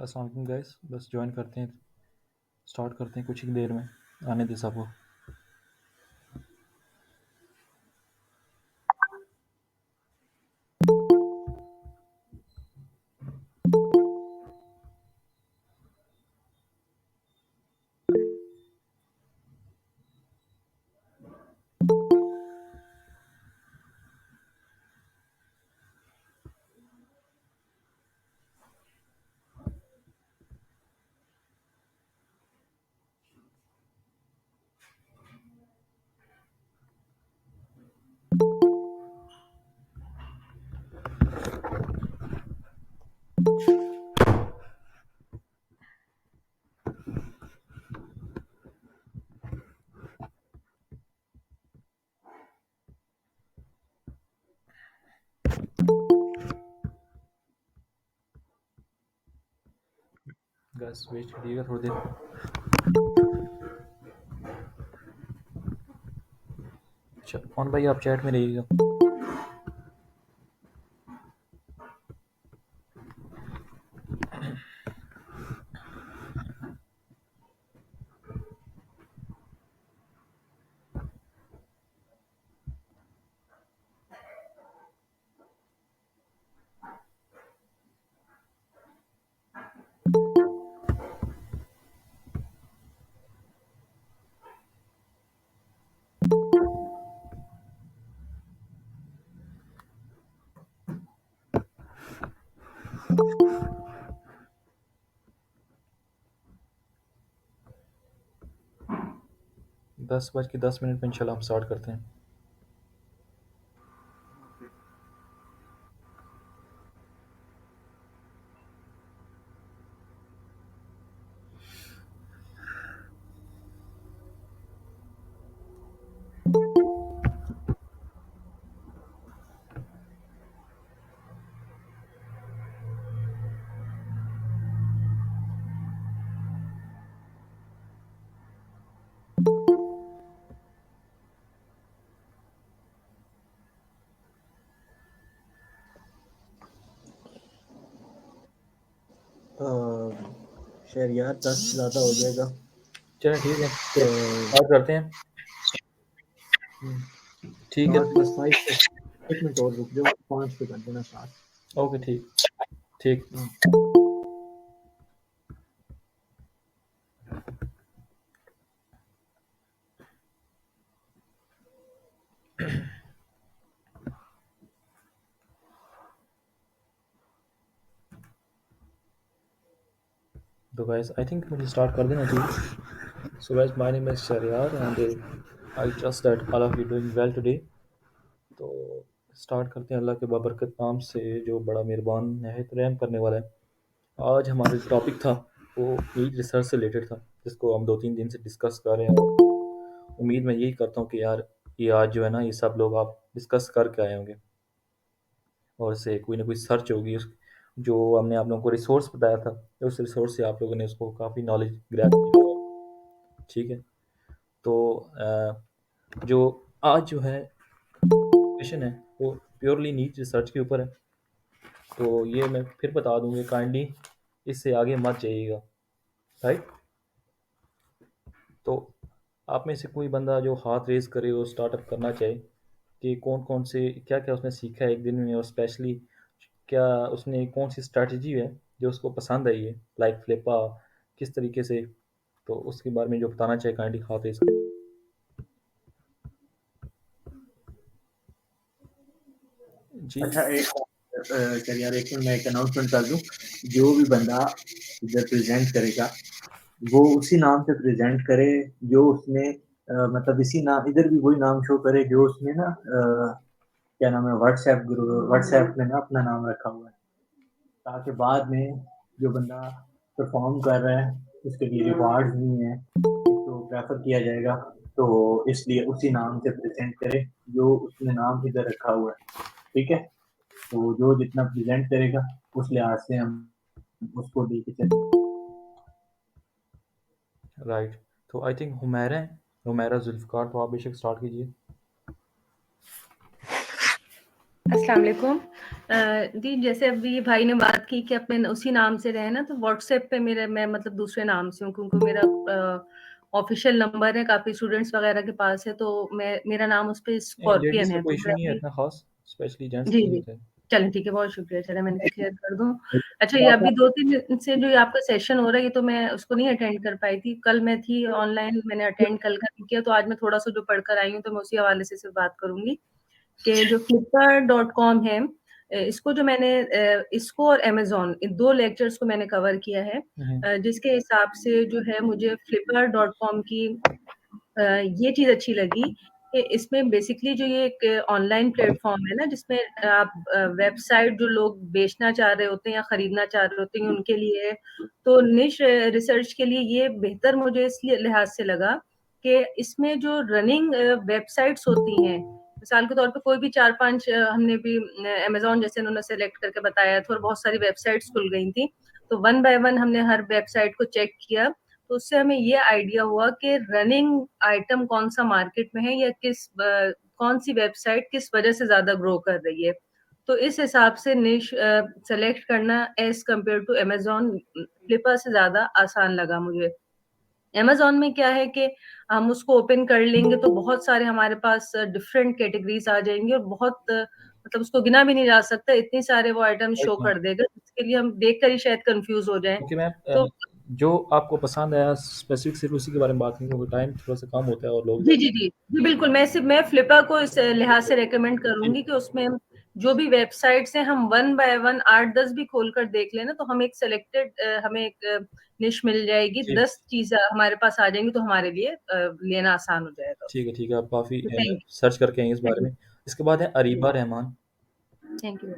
अस्सलाम वालेकुम गाइस, बस ज्वाइन करते हैं, स्टार्ट करते हैं कुछ ही देर में। आने दे सबको। 10 वेट करिएगा थोड़ी देर। अच्छा कौन भाई, आप चैट में रहिएगा। 10:10 में इंशाल्लाह हम स्टार्ट करते हैं। शहरियार 10 ज़्यादा हो जाएगा। चलें ठीक है, तो स्टार्ट करते हैं। ठीक है। बस 1 मिनट और रुक जाओ, 5 पे कर देना स्टार्ट। ओके ठीक ठीक। तो गाइस आई थिंक मुझे स्टार्ट कर देना चाहिए। So guys my name is Shahriar and I trust that all of you doing well today. तो स्टार्ट करते हैं अल्लाह के बाबरकत नाम से जो बड़ा मेहरबान नहायत रहम करने वाला है। आज हमारा जो टॉपिक था वो नीट रिसर्च से रिलेटेड था, जिसको हम 2-3 दिन से डिस्कस कर रहे हैं। उम्मीद मैं यही करता हूँ कि यार ये आज जो है ना, ये सब लोग आप डिस्कस करके आए होंगे और इससे कोई ना कोई सर्च होगी उस जो हमने आप लोगों को रिसोर्स बताया था, उस रिसोर्स से आप लोगों ने उसको काफ़ी नॉलेज ग्रैब किया होगा। ठीक है। तो जो आज जो है क्वेश्चन है वो प्योरली नीट रिसर्च के ऊपर है। तो ये मैं फिर बता दूंगी, काइंडली इससे आगे मत जाइएगा। राइट। तो आप में से कोई बंदा जो हाथ रेज़ करे और स्टार्टअप करना चाहे कि कौन-कौन से क्या-क्या उसने सीखा है एक दिन में, और स्पेशली क्या उसने कौन-सी स्ट्रैटेजी है जो उसको पसंद आई है, लाइक फ्लिपा किस तरीके से, तो उसके बारे में जो बताना चाहे काइंडली हाथ रेज़ करें। जी। अच्छा, चल यार, एक मिनट मैं एक अनाउंसमेंट कर दूं। जो भी बंदा इधर प्रेजेंट करेगा वो उसी नाम से प्रेजेंट करे जो उसने मतलब इसी नाम, इधर भी वही नाम शो करे जो उसने ना क्या नाम है, व्हाट्सएप में ना अपना नाम रखा हुआ है, ताकि बाद में जो बंदा परफॉर्म कर रहा है उसके लिए रिवार्ड नहीं है तो प्रेफर किया जाएगा। तो इसलिए उसी नाम से प्रेजेंट करे जो उसने नाम इधर रखा हुआ है। ठीक है, तो जो जितना प्रेजेंट करेगा उस लिहाज से हम उसको लेके चलेंगे। राइट। तो आई थिंक हुमैरा है, हुमैरा जुल्फ़िकार, तो आप बेशक स्टार्ट कीजिए। अस्सलाम वालेकुम। जी, जैसे अभी भाई ने बात की कि अपने उसी नाम से रहे ना, तो व्हाट्सएप पे मैं मतलब दूसरे नाम से हूँ, क्योंकि मेरा ऑफिशियल नंबर है, काफ़ी स्टूडेंट्स वगैरह के पास है, तो मेरा नाम उस पे नहीं, लेडीज़ स्कॉर्पियन का है, कोई तो इश्यू मैं नहीं है अभी इतना ख़ास, स्पेशली जेंट्स जी, का नहीं जी। होता है। चलें ठीक है, बहुत शुक्रिया। चलें मैं इनको क्लियर कर दूँ। अच्छा, ये अभी 2-3 दिन से जो ये आपका सेशन हो रहा है, ये तो मैं उसको नहीं अटेंड कर पाई थी। कल मैं थी ऑनलाइन, मैंने अटेंड कल का नहीं किया, तो आज मैं थोड़ा-सा जो पढ़ कर आई हूँ, तो मैं उसी हवाले से सिर्फ़ बात करूँगी कि जो flipkart.com है, इसको जो मैंने इसको और अमेज़न इन 2 लेक्चर्स को मैंने कवर किया है। हुँ, हुँ। जिसके हिसाब से जो है मुझे flipkart.com की ये चीज़ अच्छी लगी कि इसमें बेसिकली जो ये एक ऑनलाइन प्लेटफ़ॉर्म है ना, जिसमें आप वेबसाइट जो लोग बेचना चाह रहे होते हैं या खरीदना चाह रहे होते हैं, उनके लिए है। तो निश रिसर्च के लिए ये बेहतर मुझे इसलिए लिहाज़ से लगा कि इसमें जो रनिंग वेबसाइट्स होती हैं, मिसाल के तौर पे कोई भी 4-5 हमने भी अमेज़न जैसे उन्होंने सेलेक्ट करके बताया था और बहुत सारी वेबसाइट्स खुल गई थी। तो वन बाय वन हमने हर वेबसाइट को चेक किया, तो उससे हमें ये आइडिया हुआ कि रनिंग आइटम कौन-सा मार्केट में है या कौन-सी वेबसाइट किस वजह से ज़्यादा ग्रो कर रही है। तो इस हिसाब से निश सेलेक्ट करना एज़ कम्पेयर टू अमेज़न फ्लिपर से ज़्यादा आसान लगा मुझे। अमेज़न में क्या है कि हम उसको ओपन कर लेंगे तो बहुत सारे हमारे पास डिफरेंट कैटेगरीज़ आ जाएँगी और बहुत मतलब उसको गिना भी नहीं जा सकता, इतने सारे वो आइटम राइट शो मैम। कर देगा, जिसके लिए हम देखकर ही शायद कन्फ्यूज़ हो जाएँ। ओके मैम, तो जो आपको पसंद आया स्पेसिफिक सिर्फ़ उसी के बारे में बात करेंगे, क्योंकि टाइम थोड़ा-सा कम होता है और लोग जी, जी, जी। जी, बिल्कुल, मैं फ्लिपा को इस लिहाज़ से रिकमेंड जी, करूँगी कि उसमें हम जो भी वेबसाइट्स हैं, हम वन बाय वन 8-10 भी खोल कर देख लें ना, तो हम एक सिलेक्टेड हमें एक निश मिल जाएगी, जी, 10 चीज़ें हमारे पास आ जाएँगी, तो हमारे लिए लेना आसान हो जाएगा ठीक है, उसको। ठीक है। आप काफ़ी तो थैंक सर्च करके आए हैं इस यू, बारे में। इसके बाद है जी, Ariba Rahman. Thank you.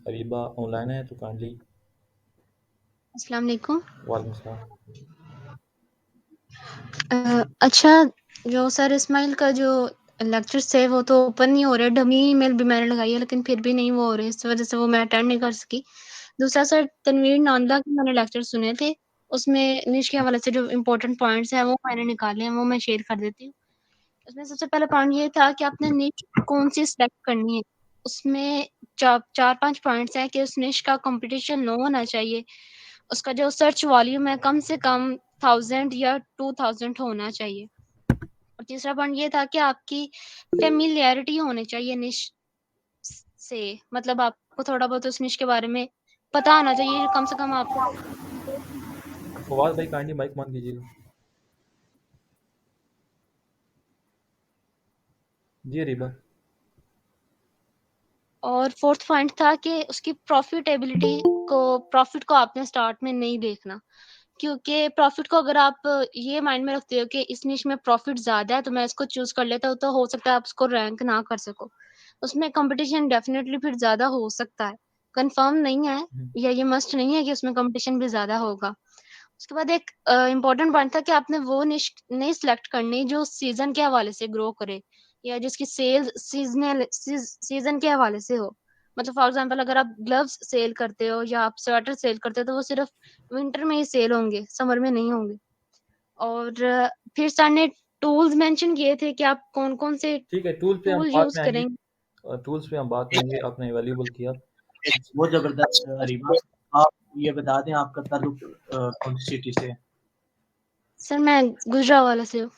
Ariba online है तो काइंडली। अस्सलाम वालेकुम। वालेकुम सलाम। अच्छा, जो सर इस्माइल का जो लेक्चर्स थे वो तो ओपन नहीं हो रहे, डमी ईमेल भी मैंने लगाई है लेकिन फिर भी नहीं वो हो रहे, इस वजह से वो मैं अटेंड नहीं कर सकी। दूसरा सर तनवीर नांदा के मैंने लेक्चर सुने थे, उसमें निश के हवाले से जो इम्पोर्टेंट पॉइंट्स हैं वो मैंने निकाले हैं, वो मैं शेयर कर देती हूँ। उसमें सबसे पहला पॉइंट ये था कि आपने निश कौन-सी सिलेक्ट करनी है। उसमें 4-5 पॉइंट्स हैं कि उस निश का कॉम्पिटिशन लो होना चाहिए। उसका जो सर्च वॉल्यूम है कम से कम 1000 या 2000 होना चाहिए। और तीसरा पॉइंट ये था कि आपकी फ़ैमिलियरिटी होनी चाहिए निश से, मतलब आपको थोड़ा बहुत उस निश के बारे में पता होना चाहिए, कम से कम आपको फवाद भाई काइंडली माइक ऑन कीजिएगा। जी अरीबा। और फोर्थ पॉइंट था कि उसकी प्रॉफ़िट को आपने स्टार्ट में नहीं देखना। क्योंकि प्रॉफ़िट को अगर आप ये माइंड में रखते हो कि इस निश में प्रॉफ़िट ज़्यादा है तो मैं इसको चूज़ कर लेता हूँ, तो हो सकता है आप उसको रैंक ना कर सको। उसमें कॉम्पिटिशन डेफ़िनेटली फिर ज़्यादा हो सकता है। कन्फर्म नहीं है हुँ, या ये मस्ट नहीं है कि उसमें कॉम्पिटिशन भी ज़्यादा होगा। उसके बाद एक इम्पोर्टेंट पॉइंट था कि आपने वो निश नहीं सिलेक्ट करनी जो सीज़न के हवाले से ग्रो करे या जिसकी सेल्स सीज़न के हवाले से हो। मतलब फॉर एग्ज़ाम्पल अगर आप ग्लव्स सेल करते हो या आप स्वेटर सेल करते हो तो वो सिर्फ़ विंटर में ही सेल होंगे, समर में नहीं होंगे। और फिर सर ने टूल्स मेंशन किए थे कि आप कौन-कौन से ठीक है, टूल पे हम टूल बाद यूज़ में आएँगे। करेंगे। टूल्स पे हम बात करेंगे, आपने वैल्यूएबल किया। बहुत ज़बरदस्त अरीबा। आप ये बता दें आपका ताल्लुक कौन-सी सिटी से है? सर मैं गुजरावाला से हूँ।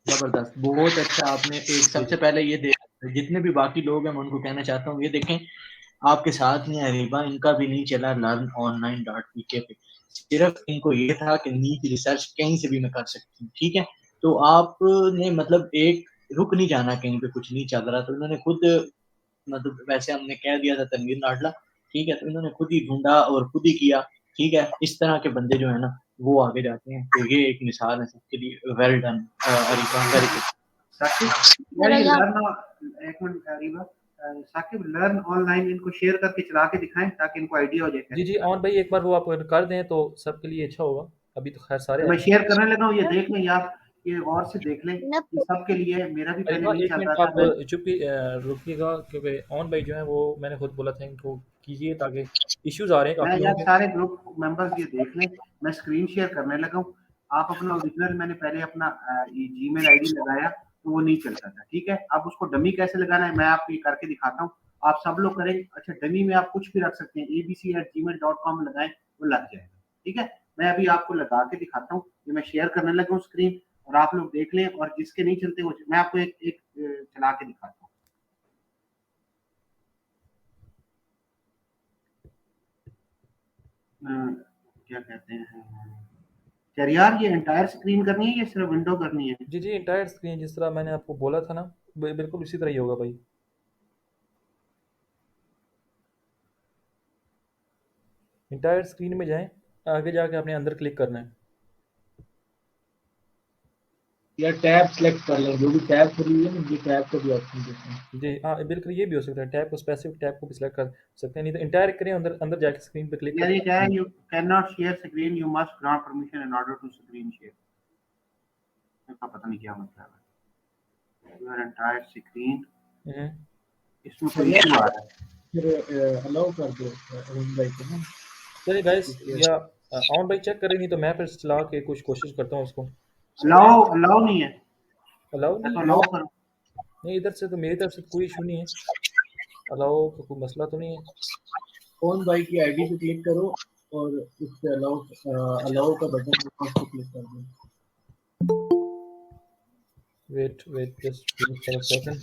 ज़बरदस्त, बहुत अच्छा आपने एक जी, सबसे जी। पहले ये जितने भी बाकी लोग हैं मैं उनको कहना चाहता हूँ, ये देखें आपके साथ में अरीबा इनका भी नहीं चला learnonline.pk पे। सिर्फ़ इनको ये था कि नीट रिसर्च कहीं से भी मैं कर सकती हूँ, ठीक है? तो आपने मतलब एक रुक नहीं जाना कहीं पे कुछ नहीं चल रहा, तो इन्होंने खुद मतलब वैसे हमने कह दिया था तनवीर नाडला, ठीक है? तो इन्होंने खुद ही ढूँढा और खुद ही किया, ठीक है? इस तरह के बंदे जो है ना, वो आगे जाते हैं। तो ये एक मिसाल है सबके लिए well done Areeba very good. Saqib यार मेरा ये यहाँ लर्न एक मिनट अरीबा साकिब लर्न ऑनलाइन इनको शेयर करके चला के दिखाएं ताकि इनको आइडिया हो जाए जी, कैसे जी, करना और भाई एक बार वो आप कर दें तो सबके लिए अच्छा होगा। अभी तो खैर सारे है। आए मैं हैं। शेयर करने लगा हूँ ये देख लें यार ये गौर से देख लें ना ये सबके लिए है मेरा भी पहले अरीबा नहीं 1 चल रहा मिनट था आप मैं रुकिएगा, क्योंकि ऑन भाई जो है वो मैंने खुद बोला था इनको कीजिए, ताकि इश्यूज़ आ रहे हैं मैं काफ़ी लोगों यार के। सारे ग्रुप मेंबर्स ये देख लें मैं स्क्रीन शेयर करने लगा हूँ आप अपना ओरिजिनल, मैंने पहले अपना ये जीमेल आईडी लगाया तो वो नहीं चलता था, ठीक है। अब उसको डमी कैसे लगाना है मैं आपको ये करके दिखाता हूँ, आप सब लोग करें। अच्छा, डमी में आप कुछ भी रख सकते हैं, abc@gmail.com लगाएं, वो लग जाएगा, ठीक है। मैं अभी आपको लगा के दिखाता हूँ, ये मैं शेयर करने लगा हूँ स्क्रीन, और आप लोग देख लें, और जिसके नहीं चलते वो मैं आपको एक एक चला के दिखाता हूँ। क्या कहते हैं यार, ये एंटायर स्क्रीन करनी है या सिर्फ विंडो करनी है? जी जी, इंटायर स्क्रीन जिस तरह मैंने आपको बोला था ना, बिल्कुल इसी तरह ही होगा भाई। इंटायर स्क्रीन में जाएं, आगे जाके आपने अंदर क्लिक करना है। या टैब सेलेक्ट कर लें, जो भी टैब खुली है ना, ये टैब का भी ऑप्शन देते हैं। जी हाँ, बिल्कुल ये भी हो सकता है, टैब को, स्पेसिफिक टैब को भी सिलेक्ट कर सकते हैं, नहीं तो इंटायर करें, अंदर अंदर जाके स्क्रीन पे क्लिक यार ये क्या है, करके। You can not share screen, you must grant permission in order to screen share. इसका पता नहीं क्या मतलब है, योर एंटायर स्क्रीन, हम्म। इसमें कोई इशू आ रहा है। फिर अलाउ कर दो अरुण भाई को ना। चलिए गाइस, या ऑन भाई चेक करें, नहीं तो मैं फिर चला के कुछ कोशिश करता हूँ उसको। अलाउ अलाउ नहीं है, अलाउ मैं नहीं तो है? अलाउ करूँ। नहीं, इधर से तो, मेरी तरफ से तो कोई इशू नहीं है, अलाउ का कोई मसला तो नहीं है। फोन भाई की आईडी पे क्लिक करो और उस पे अलाउ का बटन है, उस पे क्लिक कर दो। Wait wait, just for a second.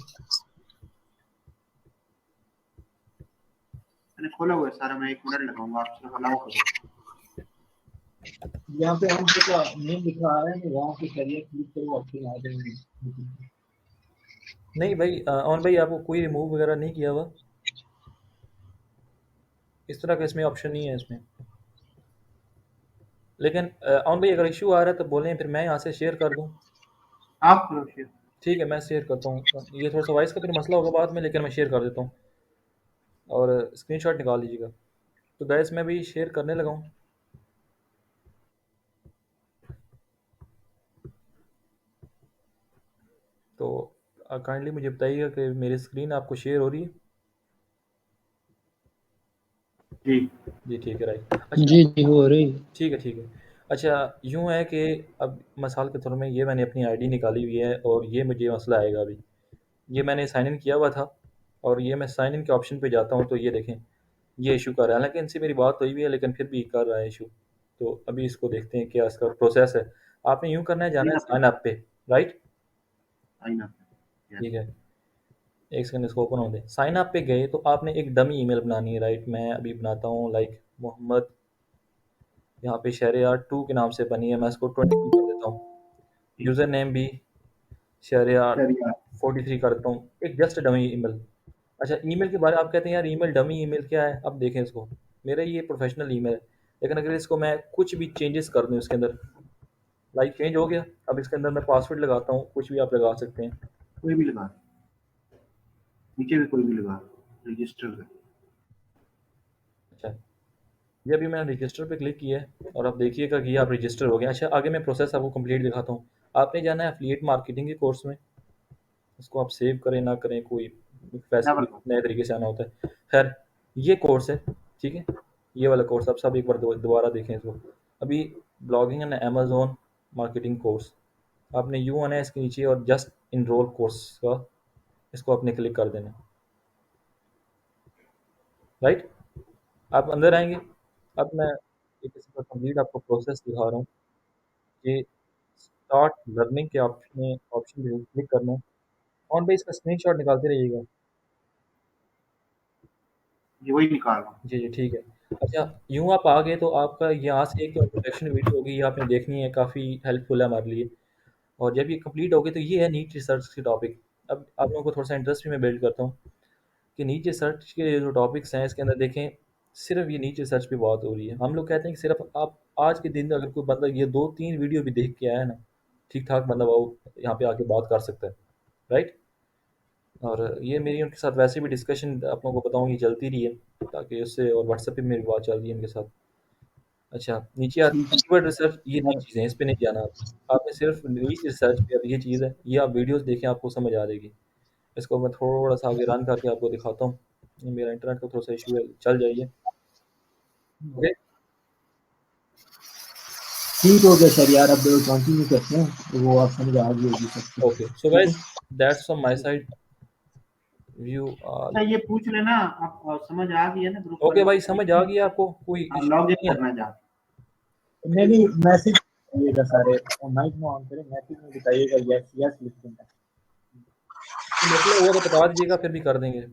मैंने खोला हुआ है सारा, मैं 1 मिनट लगाऊंगा, आप सिर्फ अलाउ करो। यहाँ पे हम का नेम लिखा आ रहा है, वहाँ पे करियर क्लिक करो, ऑप्शन आ जाएंगे। नहीं भाई, ऑन भाई आपको कोई रिमूव वगैरह नहीं किया हुआ, इस तरह का इसमें ऑप्शन नहीं है इसमें। लेकिन ऑन भाई अगर इशू आ रहा है तो बोलें, फिर मैं यहाँ से शेयर कर दूँ। आप करो शेयर। ठीक है, मैं शेयर करता हूँ, ये थोड़ा सा वॉइस का फिर मसला होगा बाद में, लेकिन मैं शेयर कर देता हूँ, और स्क्रीनशॉट निकाल लीजिएगा। तो गैस मैं भी शेयर करने लगा हूँ। तो काइंडली मुझे बताइएगा कि मेरी स्क्रीन आपको शेयर हो रही है। जी जी ठीक है, राइट। अच्छा, जी जी हो रही है। ठीक है ठीक है। अच्छा, यूँ है कि अब मिसाल के तौर में ये मैंने अपनी आईडी निकाली हुई है, और ये मुझे मसला आएगा अभी। ये मैंने साइन इन किया हुआ था, और ये मैं साइन इन के ऑप्शन पे जाता हूँ तो ये देखें, ये इशू कर रहा है। हालांकि इनसे मेरी बात हुई भी है, लेकिन फिर भी कर रहा है इशू। तो अभी इसको देखते हैं क्या इसका प्रोसेस है। आपने यूँ करना है, जाना है साइन अप पे, राइट। Sign up. ठीक है, एक सेकंड, इसको ओपन होने दें। साइन अप पे गए तो आपने एक डमी ईमेल बनानी है, राइट। मैं अभी बनाता हूँ, लाइक मोहम्मद, यहाँ पे शहरयार 2 के नाम से बनी है, मैं इसको 22 कर देता हूँ। यूज़र नेम भी शहरयार चलिए 43 कर देता हूँ, एक जस्ट डमी ईमेल। अच्छा, ईमेल के बारे में आप कहते हैं यार ईमेल डमी ईमेल क्या है, अब देखें इसको। मेरा ये प्रोफेशनल ईमेल है, लेकिन अगर इसको मैं कुछ भी चेंजेस कर दूँ इसके अंदर, लाइक चेंज हो गया। अब इसके अंदर मैं पासवर्ड लगाता हूँ, कुछ भी आप लगा सकते हैं। कोई भी लगा, नीचे भी कोई भी लगा, रजिस्टर कर। अच्छा, ये अभी मैंने रजिस्टर पे क्लिक किया है, और आप देखिएगा कि ये आप रजिस्टर हो गया। अच्छा, आगे मैं प्रोसेस आपको कंप्लीट दिखाता हूँ। आपने जाना है एफिलिएट मार्केटिंग के कोर्स में, इसको आप सेव करें ना करें, कोई पैसे भी डबल नए तरीके से आना होता है। खैर, ये कोर्स है, ठीक है, ये वाला कोर्स आप सब एक बार दोबारा देखें इसको। अभी blogging and Amazon marketing course, आपने यूँ आना है इसके नीचे, और जस्ट इनरोल कोर्स का इसको आपने क्लिक कर देना, राइट। आप अंदर आएंगे। अब मैं एक इसका कंप्लीट आपको प्रोसेस दिखा रहा हूँ कि स्टार्ट लर्निंग के ऑप्शन ऑप्शन पे क्लिक करना है। ऑन पे इसका स्क्रीनशॉट निकालते रहिएगा। ये वही निकाल रहा हूँ। जी जी ठीक है। अच्छा, यूँ आप आ गए तो आपका यहाँ से एक इंट्रोडक्शन वीडियो होगी, ये आपने देखनी है, काफ़ी हेल्पफुल है हमारे लिए। और जब ये कंप्लीट हो गई तो ये है नीट रिसर्च के टॉपिक। अब आप लोगों को थोड़ा सा इंटरेस्ट भी मैं बिल्ड करता हूँ कि नीट रिसर्च के जो टॉपिक्स हैं इसके अंदर देखें, सिर्फ ये नीट रिसर्च पे बात हो रही है। हम लोग कहते हैं कि सिर्फ आप आज के दिन अगर कोई बंदा ये 2-3 वीडियो भी देख के आया है ना, ठीक ठाक बंदा वो यहाँ पे आके बात कर सकता है, राइट। और ये मेरी उनके साथ वैसे भी डिस्कशन आप लोगों को बताऊँ, ये चलती रही है, ताकि उससे, और व्हाट्सएप पे मेरी बात चल रही है उनके साथ। अच्छा, नीचे आते हैं कीवर्ड रिसर्च, ये नई चीज़ें हैं, इस पे नहीं जाना आपने सिर्फ नीट रिसर्च पे। अब ये चीज़ है, ये आप वीडियोस देखें, आपको समझ आ जाएगी। इसको मैं थोड़ा सा आगे रन करके आपको दिखाता हूँ। ये मेरा इंटरनेट का थोड़ा सा इशू है, चल जाइए। ओके, ठीक हो गया सर यार, अब कंटिन्यू करते हैं, तो वो आप समझ आ गई होगी सबको। Okay, so ठीक है, guys, that's from my side. View. अच्छा ये पूछ लेना आप, समझ आ गई है ना ग्रुप Okay वालों भाई, को? समझ आ गई आपको? कोई इशू लॉग इन नहीं है? करना जा मैं भी मैसेज करिएगा सारे, माइक में ऑन करें, मैसेज में बताइएगा यस यस लिख देना। मतलब वो तो बता दीजिएगा, फिर भी कर देंगे।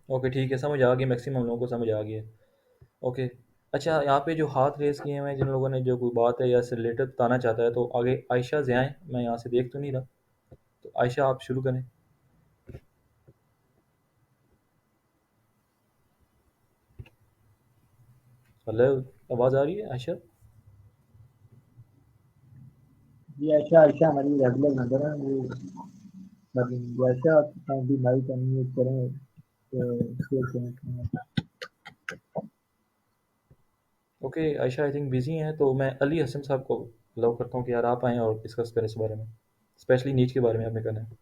ओके ठीक है, समझ आ गई, मैक्सिमम लोगों को समझ आ गई है। ओके, अच्छा यहाँ पे जो हाथ रेस किए हुए हैं, जिन लोगों ने जो कोई बात है या इससे रिलेटेड बताना चाहता है, तो आगे आयशा से आएँ, मैं यहाँ से देख तो नहीं रहा, तो आयशा आप शुरू करें। हेलो, आवाज़ आ रही है आयशा? जी आयशा, आयशा हमारी रेगुलर मेंबर है, वो आयशा आप भी माइक अनम्यूट करें, शेयर करें। Okay Ayesha I think busy हैं, तो मैं अली हसन साहब को अलाउ करता हूँ कि यार आप आएँ और डिस्कस करें इस बारे में, स्पेशली नीच के बारे में आपने करना है।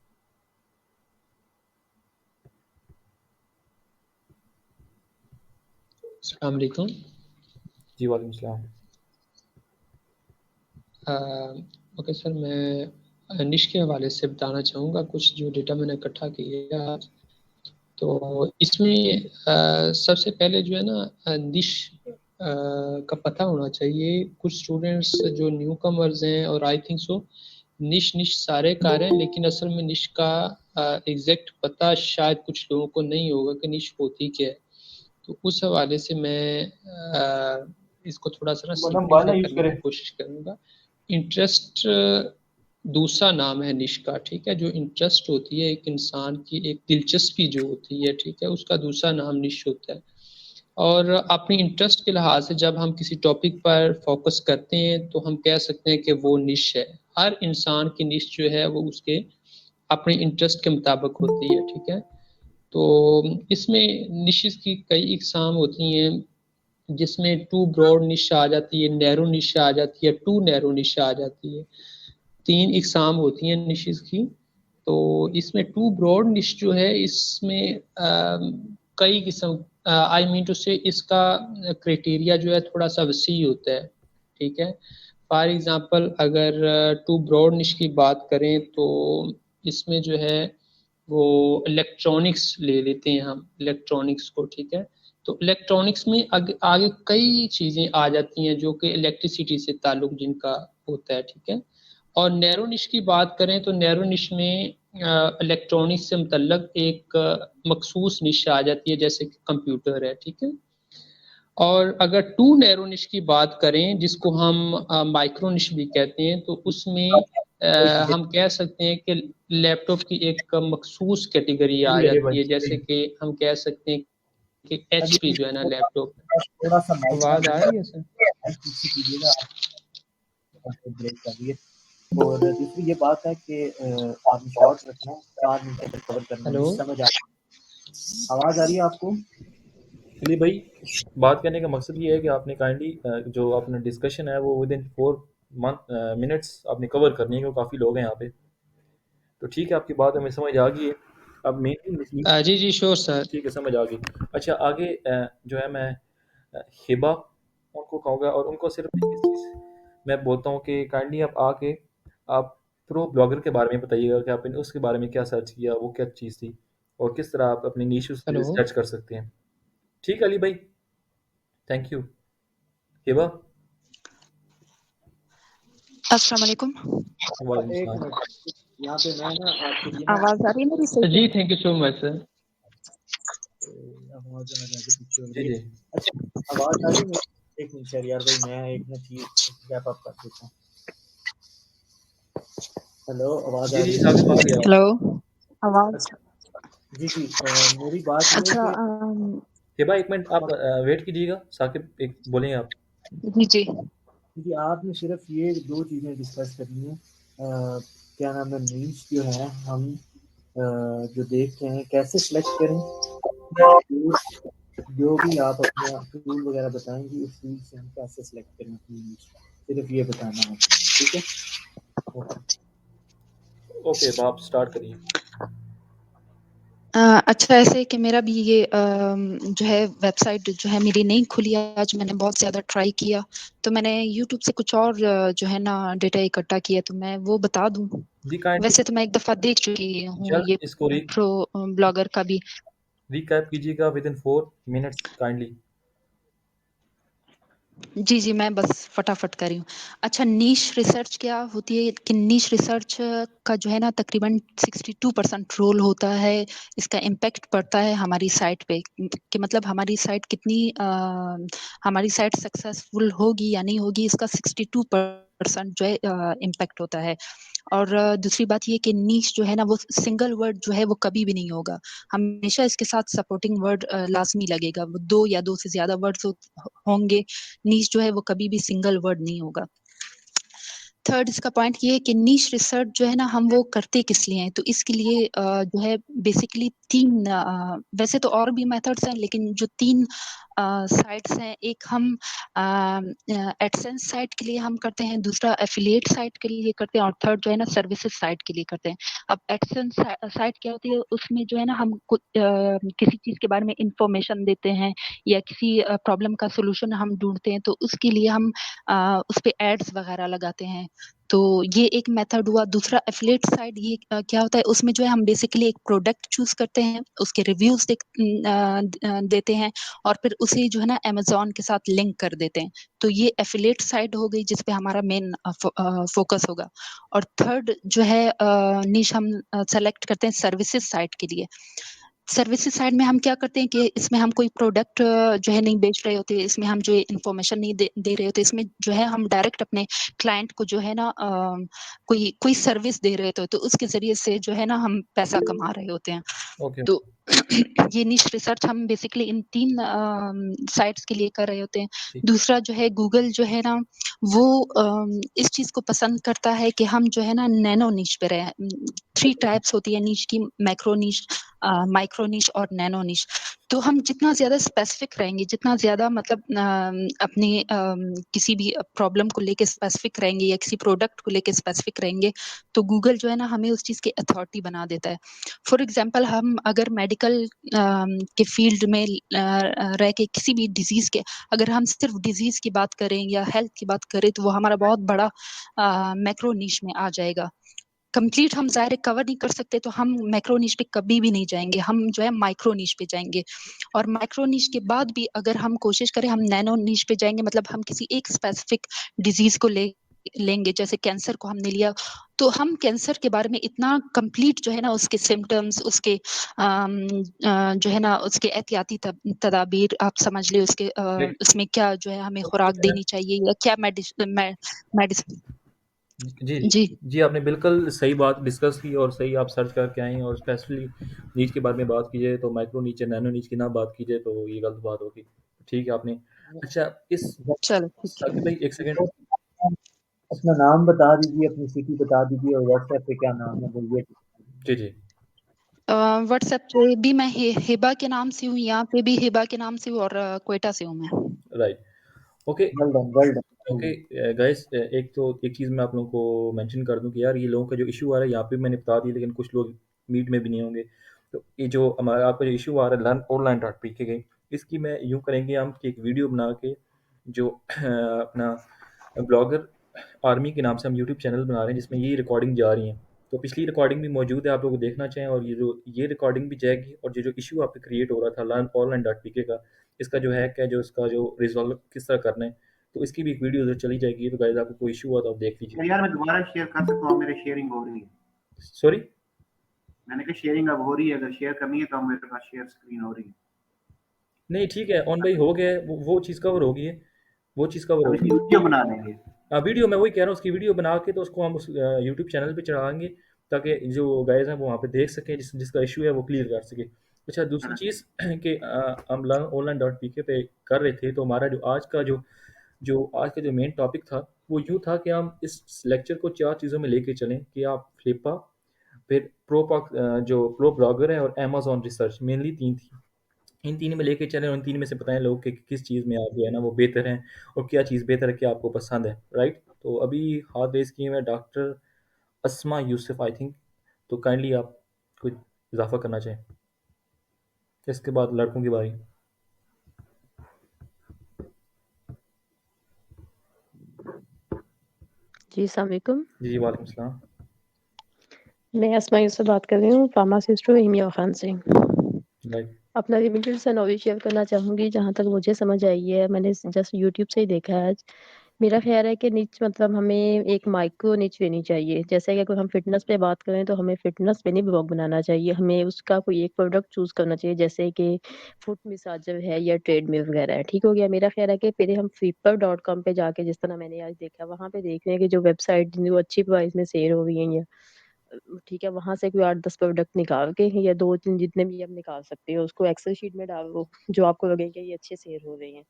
अस्सलाम वालेकुम। जी वालेकुम सलाम। ओके सर, मैं निश के हवाले से बताना चाहूँगा कुछ जो डेटा मैंने इकट्ठा किया है। तो इसमें सबसे पहले जो है ना निश का पता होना चाहिए। कुछ स्टूडेंट्स जो न्यू कमर्स हैं, और आई थिंक सो निश निश सारे कार हैं, लेकिन असल में निश का एग्जैक्ट पता शायद कुछ लोगों को नहीं होगा कि निश होती क्या है। तो उस हवाले से मैं इसको थोड़ा सा ना सिंप्लीफाई करने की कोशिश करूँगा। इंटरेस्ट दूसरा नाम है निश का, ठीक है। जो इंटरेस्ट होती है एक इंसान की, एक दिलचस्पी जो होती है, ठीक है, उसका दूसरा नाम निश होता है। और अपनी इंटरेस्ट के लिहाज से जब हम किसी टॉपिक पर फोकस करते हैं तो हम कह सकते हैं कि वो निश है। हर इंसान की निश जो है वो उसके अपने इंटरेस्ट के मुताबिक होती है, ठीक है। तो इसमें निशेस की कई इकसाम होती हैं, जिसमें टू ब्रॉड निश आ जाती है, नैरो निश आ जाती है, टू नैरो निश आ जाती है। 3 इकसाम होती हैं निशेस की। तो इसमें टू ब्रॉड निश जो है, इसमें कई किस्म, आई मीन टू से इसका क्राइटेरिया जो है थोड़ा सा वसी होता है, ठीक है। फॉर एग्जांपल अगर टू ब्रॉड निश की बात करें तो इसमें जो है वो इलेक्ट्रॉनिक्स ले लेते हैं हम, इलेक्ट्रॉनिक्स को, ठीक है। तो इलेक्ट्रॉनिक्स में आगे कई चीज़ें आ जाती हैं जो कि इलेक्ट्रिसिटी से ताल्लुक जिनका होता है, ठीक है। और नैरो निश की बात करें तो नैरो निश में इलेक्ट्रॉनिक्स से मुतल्लक एक मखसूस निश आ जाती है, जैसे कि कंप्यूटर है, ठीक है। और अगर टू नैरो निश की बात करें, जिसको हम माइक्रो निश भी कहते हैं, तो उसमें हम कह सकते हैं कि लैपटॉप की एक मखसूस कैटेगरी आ जाती है, जैसे कि हम कह सकते हैं कि HP जो है ना लैपटॉप। थोड़ा सा माइक आवाज आ रही है सर? पीछे कीजिएगा, ब्रेक कर दिए। और दूसरी ये बात है कि आपने शॉर्ट रखना है, 4 मिनट तक कवर करना है, हेलो, समझ आ आवाज आ रही है आपको? चलिए भाई, बात करने का मकसद ये है कि आपने काइंडली जो अपना डिस्कशन है वो विद इन 4 मिनट्स आपने कवर करनी है, क्योंकि काफ़ी लोग हैं यहाँ पे। तो ठीक है, आपकी बात हमें समझ आ गई है। अब मेनली जी जी श्योर सर। ठीक है, समझ आ गई। अच्छा आगे जो है मैं हिबा उनको कहूँगा, और उनको सिर्फ इस चीज़ मैं बोलता हूँ कि काइंडली आप आके आप प्रो ब्लॉगर के बारे में बताइएगा कि आपने उसके बारे में क्या सर्च किया, वो क्या चीज़ थी, और किस तरह आप अपनी नीश उस हेलो, रिसर्च कर सकते हैं। ठीक है अली भाई, थैंक यू। हिबा। अस्सलाम वालेकुम। वालेकुम एक सलाम। मिनट, यहाँ पे मैं ना आपके लिए ना आवाज आ रही है मेरी सही जी से? Thank you so much sir. आवाज आ रही है पीछे हो जी रही है। जी अच्छा आवाज आ रही है? एक मिनट सर यार भाई, मैं एक ना चीज रैप अप कर देता हूँ। हेलो, आवाज जी आ जी, रही साकिब आ है? गया आप। हेलो, आवाज जी जी, मेरी बात ये है अच्छा। कि हिबा एक मिनट आप वेट कीजिएगा, साकिब एक बोलेंगे आप। जी जी। क्योंकि आपने सिर्फ ये 2 चीज़ें डिस्कस करनी है। क्या नाम है, नीच जो है हम जो देखते हैं कैसे सिलेक्ट करें, जो भी आप अपना टूल वगैरह बताएंगे उस टूल से हम कैसे सिलेक्ट करें अपनी नीच, सिर्फ ये बताना है, ठीक है। ओके। ओके, अब आप स्टार्ट करिए। अच्छा ऐसे है कि मेरा भी ये जो है वेबसाइट जो है मेरी नहीं खुली आज, मैंने बहुत ज़्यादा ट्राई किया, तो मैंने यूट्यूब से कुछ और जो है ना डेटा इकट्ठा किया, तो मैं वो बता दूँ? जी काइंडली वैसे तो मैं एक दफ़ा देख चुकी हूँ जल्द ये इसको प्रो ब्लॉगर का भी। रिकैप कीजिएगा विद इन 4 मिनट्स काइंडली। जी, जी, मैं बस फटाफट कर रही हूँ। अच्छा नीश रिसर्च क्या होती है कि नीश रिसर्च का जो है ना तकरीबन 62% रोल होता है, इसका इम्पैक्ट पड़ता है हमारी साइट पे कि मतलब हमारी साइट कितनी हमारी साइट सक्सेसफुल होगी या नहीं होगी, इसका 62% जो है इम्पैक्ट होता है। और दूसरी बात ये कि नीश जो है ना वो सिंगल वर्ड जो है वो कभी भी नहीं होगा, हमेशा इसके साथ सपोर्टिंग वर्ड लाज़मी लगेगा, वो 2 या 2 से ज़्यादा वर्ड्स होंगे, नीश जो है वो कभी भी सिंगल वर्ड नहीं होगा। थर्ड इसका पॉइंट ये है कि नीश रिसर्च जो है ना हम वो करते किस लिए हैं? तो इसके लिए जो है बेसिकली 3 वैसे तो और भी मेथड्स हैं लेकिन जो 3 साइट्स हैं, एक हम एडसेंस साइट के लिए हम करते हैं, दूसरा एफिलिएट साइट के लिए करते हैं और थर्ड जो है ना सर्विसेज साइट के लिए करते हैं। अब एडसेंस साइट क्या होती है? उसमें जो है ना हम किसी चीज़ के बारे में इन्फॉर्मेशन देते हैं या किसी प्रॉब्लम का सॉल्यूशन हम ढूँढते हैं, तो उसके लिए हम उसपे एड्स वगैरह लगाते हैं। तो ये एक मेथड हुआ। दूसरा एफिलिएट साइट ये क्या होता है उसमें जो है हम बेसिकली एक प्रोडक्ट चूज़ करते हैं, उसके रिव्यूज़ देते हैं और फिर उसे जो है ना अमेज़न के साथ लिंक कर देते हैं। तो ये एफिलिएट साइट हो गई जिस पे हमारा मेन फ़ोकस होगा। और थर्ड जो है निश हम सेलेक्ट करते हैं सर्विसेज़ साइट के लिए। सर्विसेज साइड में हम क्या करते हैं कि इसमें हम कोई प्रोडक्ट जो है नहीं बेच रहे होते, इसमें हम जो इन्फॉर्मेशन नहीं दे रहे होते, इसमें जो है हम डायरेक्ट अपने क्लाइंट को जो है ना कोई कोई सर्विस दे रहे होते हैं, तो उसके ज़रिए से जो है ना हम पैसा कमा रहे होते हैं। ओके तो ये निश रिसर्च हम बेसिकली इन 3 साइट्स के लिए कर रहे होते हैं। ठीक दूसरा जो है गूगल जो है ना वो इस चीज़ को पसंद करता है कि हम जो है ना नैनो निश पे रहें। 3 टाइप्स होती है निश की मैक्रो निश माइक्रो निश और नैनो निश। तो हम जितना ज़्यादा स्पेसिफिक रहेंगे, जितना ज़्यादा मतलब अपनी किसी भी प्रॉब्लम को लेके स्पेसिफिक रहेंगे या किसी प्रोडक्ट को लेके स्पेसिफिक रहेंगे, तो गूगल जो है ना हमें उस चीज़ की अथॉरिटी बना देता है। फॉर एग्ज़ाम्पल हम अगर मेडिकल के फ़ील्ड में रह के किसी भी डिज़ीज़ के अगर हम सिर्फ़ डिज़ीज़ की बात करें या हेल्थ की बात करें, तो वो हमारा बहुत बड़ा मैक्रो निश में आ जाएगा। कंप्लीट हम ज़ाहिर है कवर नहीं कर सकते, तो हम मैक्रो निश पे कभी भी नहीं जाएँगे, हम जो है माइक्रो निश पे जाएँगे। और माइक्रो निश के बाद भी अगर हम कोशिश करें हम नैनो निश पे जाएँगे मतलब हम किसी एक स्पेसिफिक डिज़ीज़ को लेंगे, जैसे कैंसर को हमने लिया, तो हम कैंसर के बारे में इतना कंप्लीट जो है ना उसके सिम्पटम्स, उसके जो है ना उसके एहतियाती तदाबीर आप समझ लें, उसके ठीक उसमें क्या जो है हमें खुराक देनी चाहिए या क्या मेडिसिन जी जी। जी आपने बिल्कुल सही बात डिस्कस की और सही आप सर्च करके आए हैं और स्पेशली नीच के बारे में बात कीजिए तो माइक्रो नीच नैनो नीच की ना बात कीजिए तो ये गलत बात होगी। ठीक है आपने अच्छा इस चलो ठीक है। साकिब भाई एक सेकंड। अपना नाम बता दीजिए, अपनी सिटी बता दीजिए और व्हाट्सएप पे क्या नाम है वो ये। जी जी व्हाट्सएप पे भी मैं हिबा के नाम से हूँ, यहाँ पे भी हिबा के नाम से हूँ और क्वेटा से हूँ मैं। Right okay well done, well done. Okay guys एक तो एक चीज़ मैं आप लोगों को मेंशन कर दूं कि यार ये लोगों का जो इशू आ रहा है यहाँ पे मैंने बता दी लेकिन कुछ लोग मीट में भी नहीं होंगे। तो ये जो हमारा आपका जो इशू आ रहा है लर्न ऑनलाइन डॉट पी के गई इसकी मैं यूँ करेंगे हम कि एक वीडियो बना के जो अपना ब्लॉगर आर्मी के नाम से हम यूट्यूब चैनल बना रहे हैं जिसमें ये रिकॉर्डिंग जा रही हैं। तो पिछली रिकॉर्डिंग भी मौजूद है आप लोग देखना चाहें और ये रिकॉर्डिंग भी जाएगी और जो इशू आप पे क्रिएट हो रहा था लर्न ऑनलाइन डॉट पी के का इसका जो हैक है जो इसका जो रिजॉल्व किस तरह करना है तो इसकी भी एक वीडियो उधर चली जाएगी। तो गाइस आपको कोई इशू हुआ तो आप देख लीजिए। यार मैं दोबारा शेयर कर सकता हूँ, मेरे शेयरिंग हो रही है। सॉरी मैंने कहा शेयरिंग अब हो रही है, अगर शेयर करनी है तो अब मेरे पास शेयर स्क्रीन हो रही है। नहीं ठीक है ऑन भाई हो गया है वो चीज़ कवर हो गई है वो चीज़ कवर अब हो इसकी गई वीडियो बना देंगे। है। वीडियो मैं वही कह रहा हूँ उसकी वीडियो बना के तो उसको हम उस यूट्यूब चैनल पे चढ़ाएंगे ताकि जो गाइस हैं वो वहाँ पे देख सकें जिसका इशू है वो क्लियर कर सके। अच्छा दूसरी हाँ, चीज़ कि हम लर्न ऑनलाइन डॉट पी के पे कर रहे थे तो हमारा जो आज का जो मेन टॉपिक था वो यूँ था कि हम इस लेक्चर को 4 चीज़ों में लेके चलें कि आप फ्लिपा फिर जो प्रो ब्लॉगर है और अमेज़न रिसर्च मेनली 3 थी। इन 3 में लेके चलें और इन 3 में से बताएँ लोग कि किस चीज़ में आप जो है ना वो बेहतर हैं और क्या चीज़ बेहतर है, क्या आपको पसंद है, राइट? तो अभी हाथ रेज़ किए हुए हैं doctor Asma Yusuf I think, तो काइंडली आप कुछ इज़ाफ़ा करना चाहें? इसके बाद लड़कों की बारी। जी, अस्सलाम वालेकुम। जी, वालेकुम सलाम। मैं अस्मा यूसुफ बात कर रही हूँ, फार्मासिस्ट हूँ एमिया खान से। राइट। अपना लिमिटेड सा नॉलेज शेयर करना चाहूँगी, जहाँ तक मुझे समझ आई है, मैंने जस्ट यूट्यूब से ही देखा है आज। मेरा ख़्याल है कि निच मतलब हमें एक माइक्रो निच लेनी चाहिए। जैसे कि अगर हम फ़िटनेस पे बात करें, तो हमें फ़िटनेस पे नहीं ब्लॉग बनाना चाहिए, हमें उसका कोई एक प्रोडक्ट चूज़ करना चाहिए, जैसे कि फुट मसाजर है या ट्रेडमिल वगैरह है, ठीक हो गया? मेरा ख़्याल है कि पहले हम flipper.com पे जाके, जिस तरह मैंने आज देखा, वहाँ पे देख रहे हैं कि जो वेबसाइट जो अच्छी प्राइस में सेल हो रही हैं, या ठीक है, वहाँ से कोई 8-10 प्रोडक्ट निकाल के, या 2-3 जितने भी आप निकाल सकते हो, उसको एक्सेल शीट में डाल दो, जो आपको लगे कि ये अच्छे सेल हो रहे हैं,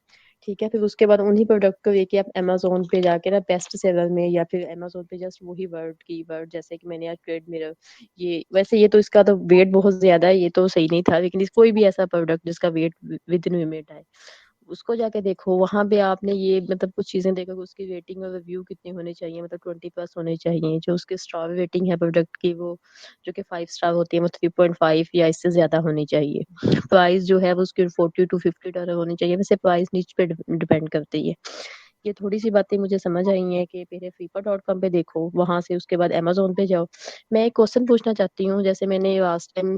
ठीक है? फिर उसके बाद उन्हीं प्रोडक्ट को लेके आप अमेज़न पे जाके ना बेस्ट सेलर में, या फिर अमेज़न पे जस्ट वही कीवर्ड, जैसे कि मैंने आज ट्रेडमिल, ये वैसे ये तो इसका तो वेट बहुत ज़्यादा है, ये तो सही नहीं था, लेकिन इस कोई भी ऐसा प्रोडक्ट जिसका वेट विदिन लिमिट है, उसको जाके देखो। वहाँ पे आपने ये मतलब कुछ चीज़ें देखोगे, उसकी रेटिंग और रिव्यू कितनी होनी चाहिए, मतलब 20 प्लस होने चाहिए। जो उसकी स्टार रेटिंग है प्रोडक्ट की, वो जो कि 5 स्टार होती है, वो 3.5 या इससे ज़्यादा होनी चाहिए। प्राइस जो है वो उसकी $40 to $50 होनी चाहिए। वैसे प्राइस नीच पे डिपेंड करती है। ये थोड़ी-सी बातें मुझे समझ आई हैं कि पहले flipper.com पे देखो, वहाँ से उसके बाद अमेज़न पे जाओ। मैं एक क्वेश्चन पूछना चाहती हूँ, जैसे मैंने लास्ट टाइम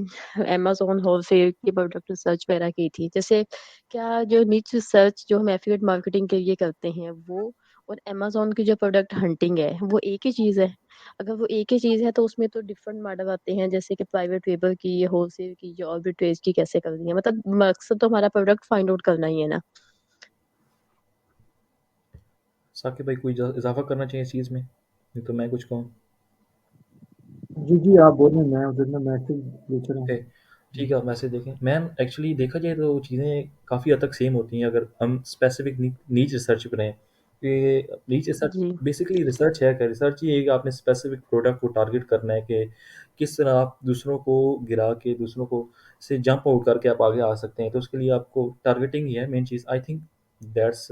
अमेज़न होलसेल की प्रोडक्ट रिसर्च वगैरह की थी। जैसे क्या जो नीच रिसर्च जो हम एफिलिएट मार्केटिंग के लिए करते हैं, वो और अमेज़न की जो प्रोडक्ट हंटिंग है, वो एक ही चीज़ है? अगर वो एक ही चीज़ है, तो उसमें तो डिफरेंट मॉडल आते हैं, जैसे कि प्राइवेट लेबल की, होलसेल की, जो आर्बिट्रेज की कैसे करनी है। मतलब मकसद तो हमारा प्रोडक्ट फाइंड आउट करना ही है ना। साकिब भाई कोई इजाफा करना चाहिए इस चीज़ में? नहीं तो मैं कुछ कहूँ। जी, आप बोलें, मैं उधर में मैसेज देख रहा हूँ। ओके, ठीक है, आप मैसेज देखें। मैम एक्चुअली देखा जाए तो चीज़ें काफ़ी हद तक सेम होती हैं, अगर हम स्पेसिफिक नीच रिसर्च करें। कि नीच रिसर्च जी। बेसिकली रिसर्च है क्या? रिसर्च ये है कि आपने स्पेसिफिक प्रोडक्ट को टारगेट करना है कि किस तरह आप दूसरों को गिरा के, दूसरों को से जंप आउट करके आप आगे आ सकते हैं। तो उसके लिए आपको टारगेटिंग ही है main cheese. I think that's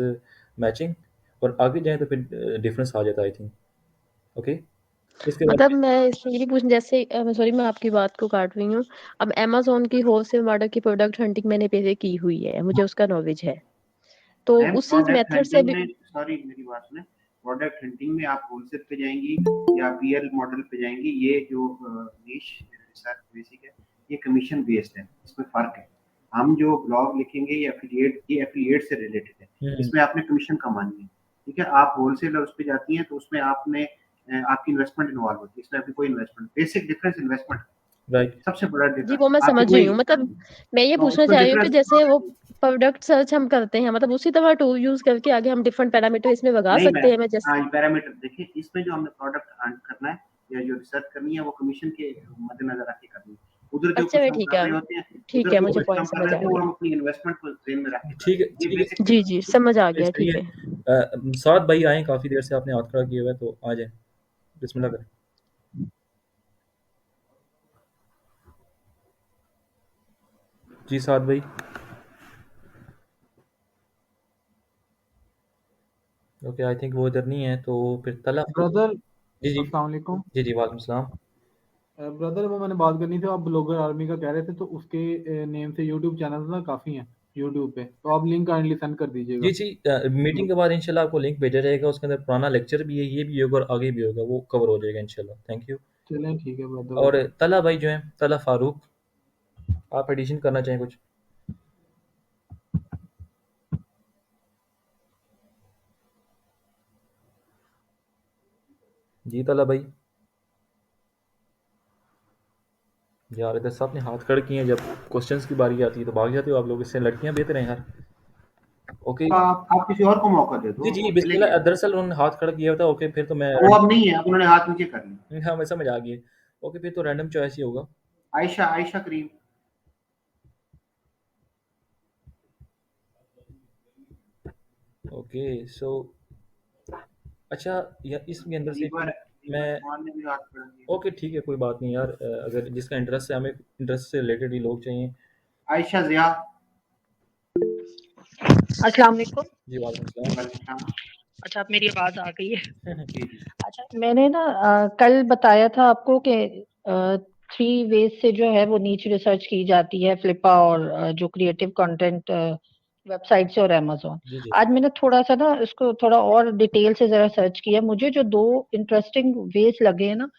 matching. और आगे जाएँ तो फिर डिफरेंस आ जाता है आई थिंक। ओके, इसके बाद मतलब मैं इससे ये पूछ जैसे सॉरी मैं आपकी बात को काट रही हूँ। अब अमेज़न की होलसेल मॉडल की प्रोडक्ट हंटिंग मैंने पहले की हुई है, मुझे उसका नॉलेज है। तो मैम उसी प्रोडक्ट मेथड से हंटिंग भी में, सॉरी मेरी बात सुने, प्रोडक्ट हंटिंग में आप होलसेल पे जाएंगी या पीएल मॉडल पे जाएंगी, ये जो नीश रिसर्च बेसिक है, ये कमीशन बेस्ड है, इसमें फर्क है। हम जो ब्लॉग लिखेंगे ये एफिलिएट से रिलेटेड है, इसमें आपने कमीशन कमानी है, ठीक है? आप होलसेल उस पे जाती हैं तो उसमें आपने आपकी इन्वेस्टमेंट इन्वॉल्व होती है, इसमें आपकी कोई investment, basic difference investment, right. सबसे बड़ा जी, वो डिफरेंस मैं आपकी समझ रही कोई, हूँ। मतलब मैं ये तो पूछना इसमें चाह रही हूँ कि डिफरेंस जैसे वो प्रोडक्ट सर्च हम करते हैं, मतलब उसी तरह टूल यूज़ करके आगे हम डिफरेंट पैरामीटर इसमें लगा नहीं सकते मैम, हैं। मैं जैसे हाँ पैरामीटर देखिए, इसमें जो हमने प्रोडक्ट हंट करना है या जो रिसर्च करनी है वो कमीशन के मद्देनजर रख के करनी है। उधर जो अच्छा कुछ चलिए हम ठीक कर है, रहे होते हैं, ठीक उधर है, जो मुझे कुछ हम पॉइंट कर समझ रहे आ होते हैं वो गया। हम अपनी इन्वेस्टमेंट को ध्यान में रख के कर ठीक रहे है, हैं, ये ठीक है, बेसिक जी, डिफरेंस जी, है। समझ आ गया, सही ठीक है। है। साद भाई आए, काफ़ी देर से आपने हाथ खड़ा किया हुआ है, तो आ जाएँ, बिस्मिल्लाह करें। जी साद भाई। ओके, आई थिंक वो इधर नहीं है, तो फिर तला। ब्रदर जी, जी। अस्सलाम वालेकुम। जी, जी, वालेकुम सलाम। ब्रदर वो मैंने बात करनी थी, आप ब्लॉगर आर्मी का कह रहे थे, तो उसके नेम से यूट्यूब चैनल ना काफ़ी हैं यूट्यूब पे, तो आप लिंक काइंडली सेंड कर जी, दीजिएगा। जी, मीटिंग के बाद इंशाल्लाह आपको लिंक भेजा जाएगा, उसके अंदर पुराना लेक्चर भी है, ये भी होगा और आगे भी होगा, वो कवर हो जाएगा इंशाल्लाह। Thank you. चलें ठीक है ब्रदर, और ओके। तला भाई जो हैं, तला फारूक, आप एडिशन करना चाहें कुछ? जी तला भाई। यार इधर सबने हाथ खड़े किए हैं, जब क्वेश्चंस की बारी आती है तो भाग जाते हो आप लोग, इससे लड़कियां बेहतर हैं यार। ओके। आप किसी और को मौका दे जी, दो, जी, वो चले बिस्मिल्लाह, गए, दरअसल उन्होंने हाथ खड़ा किया था। ओके, फिर तो मैं वो अब नहीं है, अब उन्होंने हाथ नीचे कर लिया। हाँ, मैं समझ आ गई। ओके, फिर तो रैंडम चॉइस ही होगा। आयशा आयशा करीम। ओके, सो अच्छा, या इसके अंदर से लीवर फिर लीवर मैं उस्मान ने भी हाथ खड़ा किया। ओके, ठीक है, कोई बात नहीं यार, अगर जिसका इंटरेस्ट है, हमें इंटरेस्ट से रिलेटेड ही लोग चाहिए। आयशा जिया। अस्सलाम वालेकुम। जी, वालेकुम सलाम। वालेकुम सलाम। अच्छा, अब मेरी आवाज़ आ गई है। जी, जी। अच्छा, मैंने ना कल बताया था आपको कि 3 वेज से जो है वो नीच रिसर्च की जाती है फ्लिपा और जो क्रिएटिव कंटेंट वेबसाइट से और अमेज़न। जी, जी। आज मैंने थोड़ा-सा ना इसको थोड़ा और डिटेल से ज़रा सर्च किया। मुझे जो 2 इंटरेस्टिंग वेज लगे हैं ना,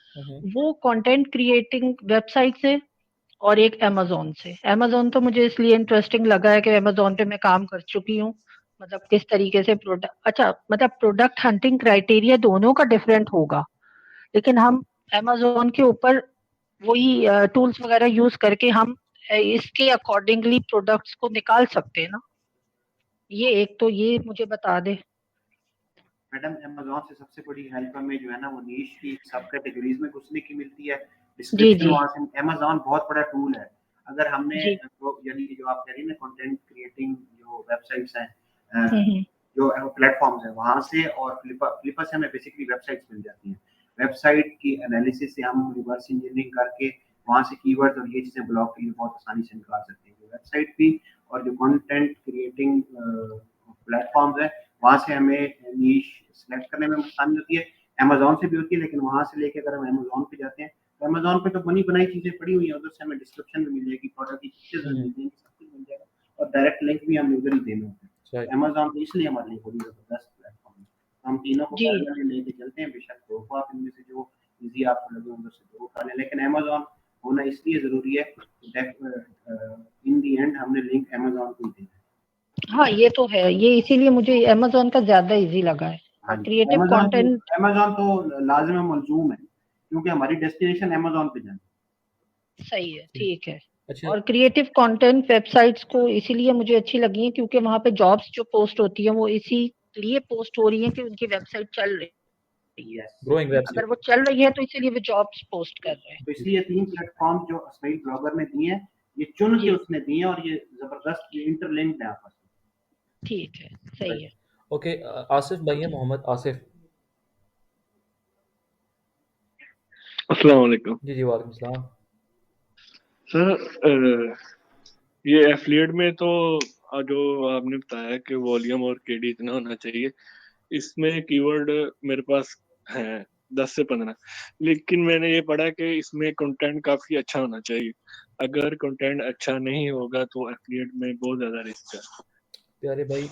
वो कंटेंट क्रिएटिंग वेबसाइट से और एक अमेज़न से। अमेज़न तो मुझे इसलिए इंटरेस्टिंग लगा है कि अमेज़न पे मैं काम कर चुकी हूँ। मतलब किस तरीके से मतलब प्रोडक्ट हंटिंग क्राइटेरिया दोनों का डिफरेंट होगा। लेकिन हम अमेज़न के ऊपर वही टूल्स वगैरह यूज़ करके हम इसके अकॉर्डिंगली प्रोडक्ट्स को निकाल सकते हैं ना। ये एक तो ये मुझे बता दें। मैडम अमेज़न से सबसे बड़ी हेल्प हमें जो है ना वो नीश की सब कैटेगरीज में घुसने की मिलती है। जी, डिस्क्रिप्शन जी। वहाँ से अमेज़न बहुत बड़ा टूल है। अगर हमने जी। यानी कि जो आप कह रही हैं ना कंटेंट क्रिएटिंग जो वेबसाइट्स हैं हुँ। जो प्लेटफॉर्म्स हैं वहाँ से और फ्लिपा से हमें बेसिकली वेबसाइट्स मिल जाती हैं। वेबसाइट की एनालिसिस से हम रिवर्स इंजीनियरिंग करके वहाँ से कीवर्ड्स और ये चीज़ें ब्लॉक के लिए बहुत आसानी से निकाल सकते हैं। वेबसाइट भी और जो कंटेंट क्रिएटिंग प्लेटफॉर्म्स हैं वहाँ से हमें नीश सेलेक्ट करने में आसानी होती है। अमेज़न से भी होती है लेकिन वहाँ से लेके अगर हम अमेज़न पे जाते हैं तो अमेज़न पे तो बनी बनाई चीज़ें पड़ी हुई हैं, उधर से हमें डिस्क्रिप्शन भी मिल जाएगी, प्रोडक्ट की पिक्चर्स भी मिल जाएंगी, सब कुछ मिल जाएगा और डायरेक्ट लिंक भी हमें उधर ही देने होते हैं। अमेज़न तो इसलिए हमारे लिए बड़ी ज़बरदस्त प्लेटफॉर्म है। हम तीनों को जी। पैरेलल में लेके चलते हैं, बेशक 2 को आप इनमें से जो ईज़ी आपको लगे उधर से 2 उठा लें, लेकिन अमेज़न होना इसलिए ज़रूरी है इन द एंड हमने लिंक अमेज़न को ही देना है। हाँ, ये तो है। ये इसीलिए मुझे अमेज़न का ज़्यादा ईज़ी लगा है। हाँ और जी, क्रिएटिव कंटेंट अमेज़न तो लाज़िम है, मलज़ूम है, क्योंकि हमारी डेस्टिनेशन अमेज़न पे जाना है। सही है, ठीक है। अच्छा। और क्रिएटिव कंटेंट वेबसाइट्स को इसीलिए मुझे अच्छी लगी हैं क्योंकि वहाँ पे जॉब्स जो पोस्ट होती हैं वो इसीलिए पोस्ट हो रही हैं कि उनकी वेबसाइट चल रही है। ग्रोइंग अगर वेबसाइट। वो चल रही है तो इसीलिए वो जॉब्स पोस्ट कर रहे हैं। तो इसलिए ये 3 प्लेटफ़ॉर्म जो अस्माइल ब्लॉगर ने दिए हैं, ये चुन के जी। उसने दिए हैं और ये ज़बरदस्त ये इंटरलिंक्ड है आपस में। ठीक है, सही है। ओके, आसिफ भाई है, मोहम्मद आसिफ। अस्सलाम वालेकुम। जी, जी, वालेकुम सलाम। सर ये एफिलिएट में तो जो आपने बताया कि वॉल्यूम और केडी इतना होना चाहिए, इसमें कीवर्ड मेरे पास है 10 से 15, लेकिन मैंने ये पढ़ा कि इसमें कंटेंट काफी अच्छा होना चाहिए। अगर कंटेंट अच्छा नहीं होगा तो एफिलिएट में बहुत ज्यादा रिस्क है। प्यारे भाई,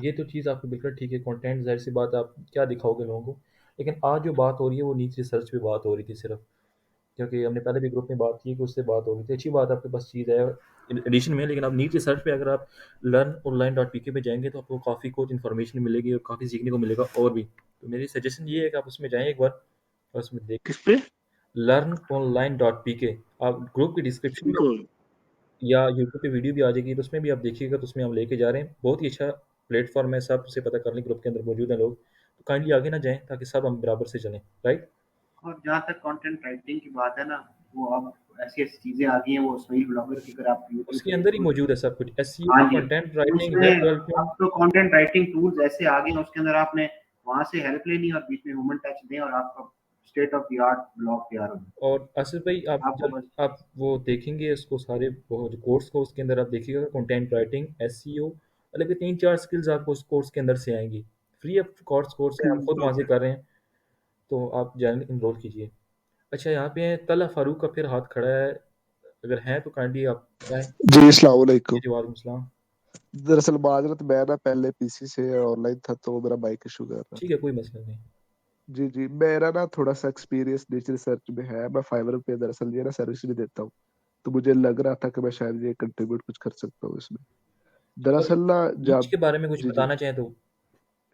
ये तो चीज़ आपकी बिल्कुल ठीक है। कंटेंट ज़ाहिर सी बात, आप क्या दिखाओगे लोगों को। लेकिन आज जो बात हो रही है वो नीच रिसर्च पे बात हो रही थी सिर्फ, क्योंकि हमने पहले भी ग्रुप में बात की कि उससे बात हो रही थी। अच्छी बात आपके पास चीज़ है एडिशन में, लेकिन आप नीच रिसर्च पे अगर आप learnonline.pk पे जाएंगे तो आपको काफ़ी कुछ इन्फॉर्मेशन मिलेगी और काफ़ी सीखने को मिलेगा और भी। तो मेरी सजेशन ये है कि आप उसमें जाएँ एक बार और उसमें देख। किस पे? learnonline.pk। आप ग्रुप की डिस्क्रिप्शन में बिल्कुल। या यूट्यूब पे वीडियो भी आ जाएगी, तो उसमें भी आप देखिएगा, तो उसमें हम लेके जा रहे हैं। बहुत ही अच्छा प्लेटफॉर्म है, सब से पता कर लें, ग्रुप के अंदर मौजूद हैं लोग। तो काइंडली आगे ना जाएं ताकि सब हम बराबर से चलें, राइट। और जहाँ तक कंटेंट राइटिंग की बात है ना, वो अब ऐसी-ऐसी चीज़ें आ गई हैं, वो अस्माइल ब्लॉगर की अगर आप यूट्यूब उसके पे अंदर ही मौजूद है सब कुछ, एसईओ, हाँ जी, कंटेंट राइटिंग, उसमें वेब अब डेवलपमेंट। तो कंटेंट राइटिंग टूल्स ऐसे आ गए हैं, उसके अंदर आपने वहाँ से हेल्प लेनी है और बीच में ह्यूमन टच दें और आपका state of the art blog तैयार हो जाए। और आसिफ भाई, आप आपको जब बस आप वो देखेंगे इसको सारे वो जो कोर्स को, उसके अंदर आप देखिएगा कंटेंट राइटिंग, एसईओ, मतलब कि 3-4 स्किल्स आपको उस कोर्स के अंदर से आएंगी। फ्री ऑफ कॉस्ट कोर्स है, हम खुद वहाँ से कर रहे हैं, तो आप जान इनरोल कीजिए। अच्छा, यहाँ पे तला फारूक का फिर हाथ खड़ा है, अगर हैं तो काइंडली आप बताएं। जी, अस्सलाम वालेकुम। जी, वालेकुम सलाम। दरअसल माजरत, मैं ना पहले पीसी से ऑनलाइन था तो मेरा माइक इशू कर रहा ठीक था। है, कोई मसला नहीं। जी, जी, मेरा ना थोड़ा सा एक्सपीरियंस निच रिसर्च में है। मैं फाइवर पे दरअसल ये ना सर्विस भी देता हूँ, तो मुझे लग रहा था कि मैं शायद ये कंट्रीब्यूट कुछ कर सकता हूँ इसमें। और दरअसल ना नीच जब के बारे में कुछ जी, जी, बताना चाहें तो।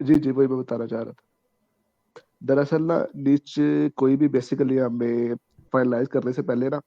जी, जी, वही मैं बताना चाह रहा था। दरअसल ना नीच कोई भी बेसिकली हमें फाइनलाइज करने से पहले ना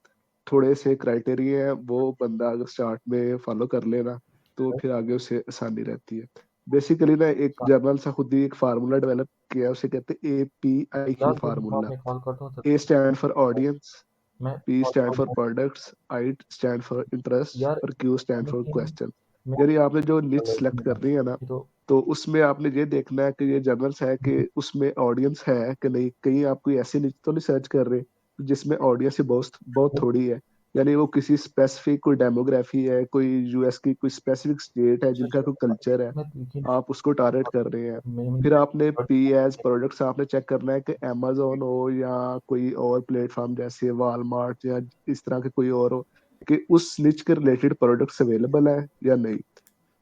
थोड़े से क्राइटेरिया है, वो बंदा अगर स्टार्ट में फॉलो कर लेना तो फिर आगे उसे आसानी रहती है। बेसिकली ना एक जर्नल सा खुद ही एक फार्मूला डेवलप किया है, उसे कहते हैं APIQ लास्ट दो मिनट बाद फार्मूला। में कॉल करता हूँ, तब A तक स्टैंड फॉर ऑडियंस, मैं P call stand for call products, I stand for interest यार और Q स्टैंड फॉर लेकिन क्वेश्चन। मैं यानी आपने जो निच ये सेलेक्ट करनी है ना, तो तो उसमें आपने ये देखना है कि ये जर्नल्स है कि उसमें ऑडियंस है कि नहीं। कहीं आप कोई ऐसी निच तो नहीं सर्च कर रहे जिसमें ऑडियंस ही बहुत बहुत थोड़ी है, यानी वो किसी स्पेसिफिक कोई डेमोग्राफी है, कोई यूएस की कोई स्पेसिफिक स्टेट है अच्छा जिनका कोई अच्छा कल्चर है, मैं लेकिन आप उसको टारगेट कर रहे हैं। फिर आपने पी एज प्रोडक्ट्स आपने चेक करना है कि अमेजोन हो या कोई और प्लेटफॉर्म जैसे वॉलमार्ट या इस तरह के कोई और हो, कि उस निच के रिलेटेड प्रोडक्ट्स अवेलेबल है या नहीं।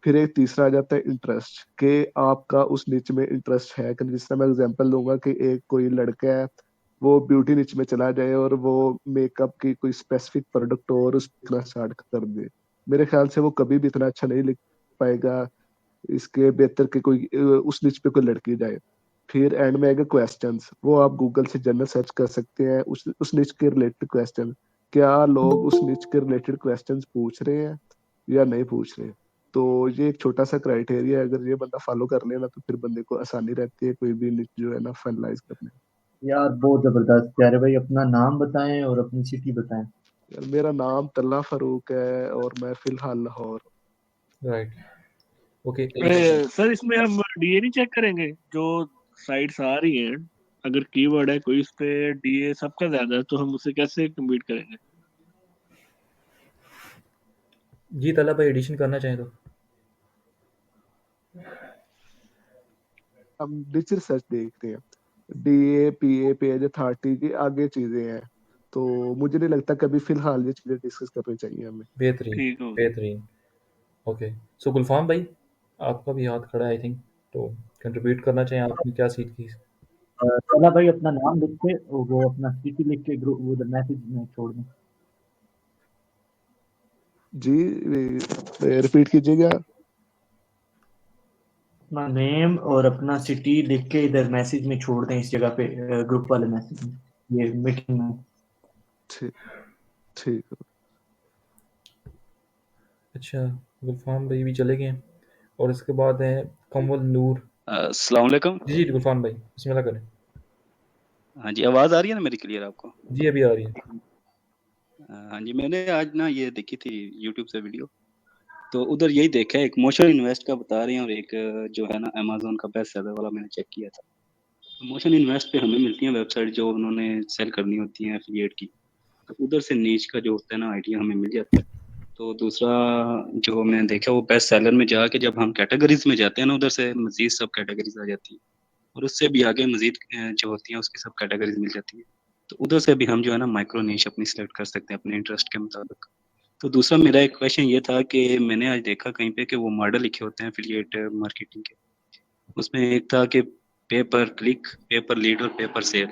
फिर एक तीसरा आ जाता है इंटरेस्ट, कि आपका उस निच में इंटरेस्ट है कि नहीं। जिस तरह मैं एग्जांपल दूंगा कि एक कोई लड़का है, वो ब्यूटी निच में चला जाए और वो मेकअप की कोई स्पेसिफिक प्रोडक्ट और उस पे लिखना स्टार्ट कर दे, मेरे ख्याल से वो कभी भी इतना अच्छा नहीं लिख पाएगा। इसके बेहतर के कोई उस निच पे कोई लड़की जाए। फिर एंड में आएगा क्वेश्चंस, वो आप गूगल से जनरल सर्च कर सकते हैं उस निच के रिलेटेड क्वेश्चन, क्या लोग उस निच के रिलेटेड क्वेश्चंस पूछ रहे हैं या नहीं पूछ रहे। तो ये एक छोटा सा क्राइटेरिया है, अगर ये बंदा फॉलो कर लेना तो फिर बंदे को आसानी रहती है कोई भी निच जो है ना फाइनलाइज करने। यार बहुत जबरदस्त प्यारे भाई, अपना नाम बताएं और अपनी सिटी बताएं। यार मेरा नाम तल्ला फारूक है और मैं फिलहाल लाहौर। राइट ओके सर इसमें हम डीए नहीं चेक करेंगे? जो साइट्स आ रही हैं, अगर कीवर्ड है कोई, उस पे डीए सबका ज्यादा है, तो हम उसे कैसे कम्पीट करेंगे? जी तला भाई एडिशन करना चाहें तो हम निच रिसर्च देखते हैं, डीए पीए पेज अथॉरिटी की आगे चीजें हैं, तो मुझे नहीं लगता कभी फिलहाल ये चीजें डिस्कस करनी चाहिए हमें। बेहतरीन ठीक हो बेहतरीन ओके सो गुलफाम भाई आपका भी हाथ खड़ा है आई थिंक, तो कंट्रीब्यूट करना चाहें आपने क्या सीट की? चला भाई अपना नाम लिख के वो अपना सिटी लिख के ग्रुप वो मैसेज में छोड़ दें। जी रिपीट कीजिएगा। अपना नेम और अपना सिटी लिख के इधर मैसेज में छोड़ दें, इस जगह पे ग्रुप वाले मैसेज में, ये मीटिंग में। ठीक ठीक है। अच्छा गुलफाम भाई भी चले गए और इसके बाद है कमल नूर। अस्सलाम वालेकुम। जी जी गुलफाम भाई बिस्मिल्लाह करें। हाँ जी, आवाज़ आ रही है ना मेरी क्लियर आपको? जी अभी आ रही है। हाँ जी, मैंने आज ना ये देखी थी यूट्यूब से वीडियो, तो उधर यही देखा है, एक मोशन इन्वेस्ट का बता रहे हैं और एक जो है ना अमेज़न का बेस्ट सेलर वाला मैंने चेक किया था। मोशन इन्वेस्ट पे हमें मिलती हैं वेबसाइट जो उन्होंने सेल करनी होती हैं एफिलिएट की, तो उधर से नीच का जो होता है ना आइडिया हमें मिल जाता है। तो दूसरा जो मैंने देखा वो बेस्ट सेलर में जाके जब हम कैटेगरीज में जाते हैं ना, उधर से मज़ीद सब कैटेगरीज आ जाती है और उससे भी आगे मज़ीद जो होती हैं उसकी सब कैटेगरीज मिल जाती है। तो उधर से भी हम जो है ना माइक्रो नीश अपनी सेलेक्ट कर सकते हैं अपने इंटरेस्ट के मुताबिक। तो दूसरा मेरा एक क्वेश्चन ये था कि मैंने आज देखा कहीं पे कि वो मॉडल लिखे होते हैं एफिलिएट मार्केटिंग के, उसमें एक था कि पे पर क्लिक, पे पर लीड और पे पर सेल।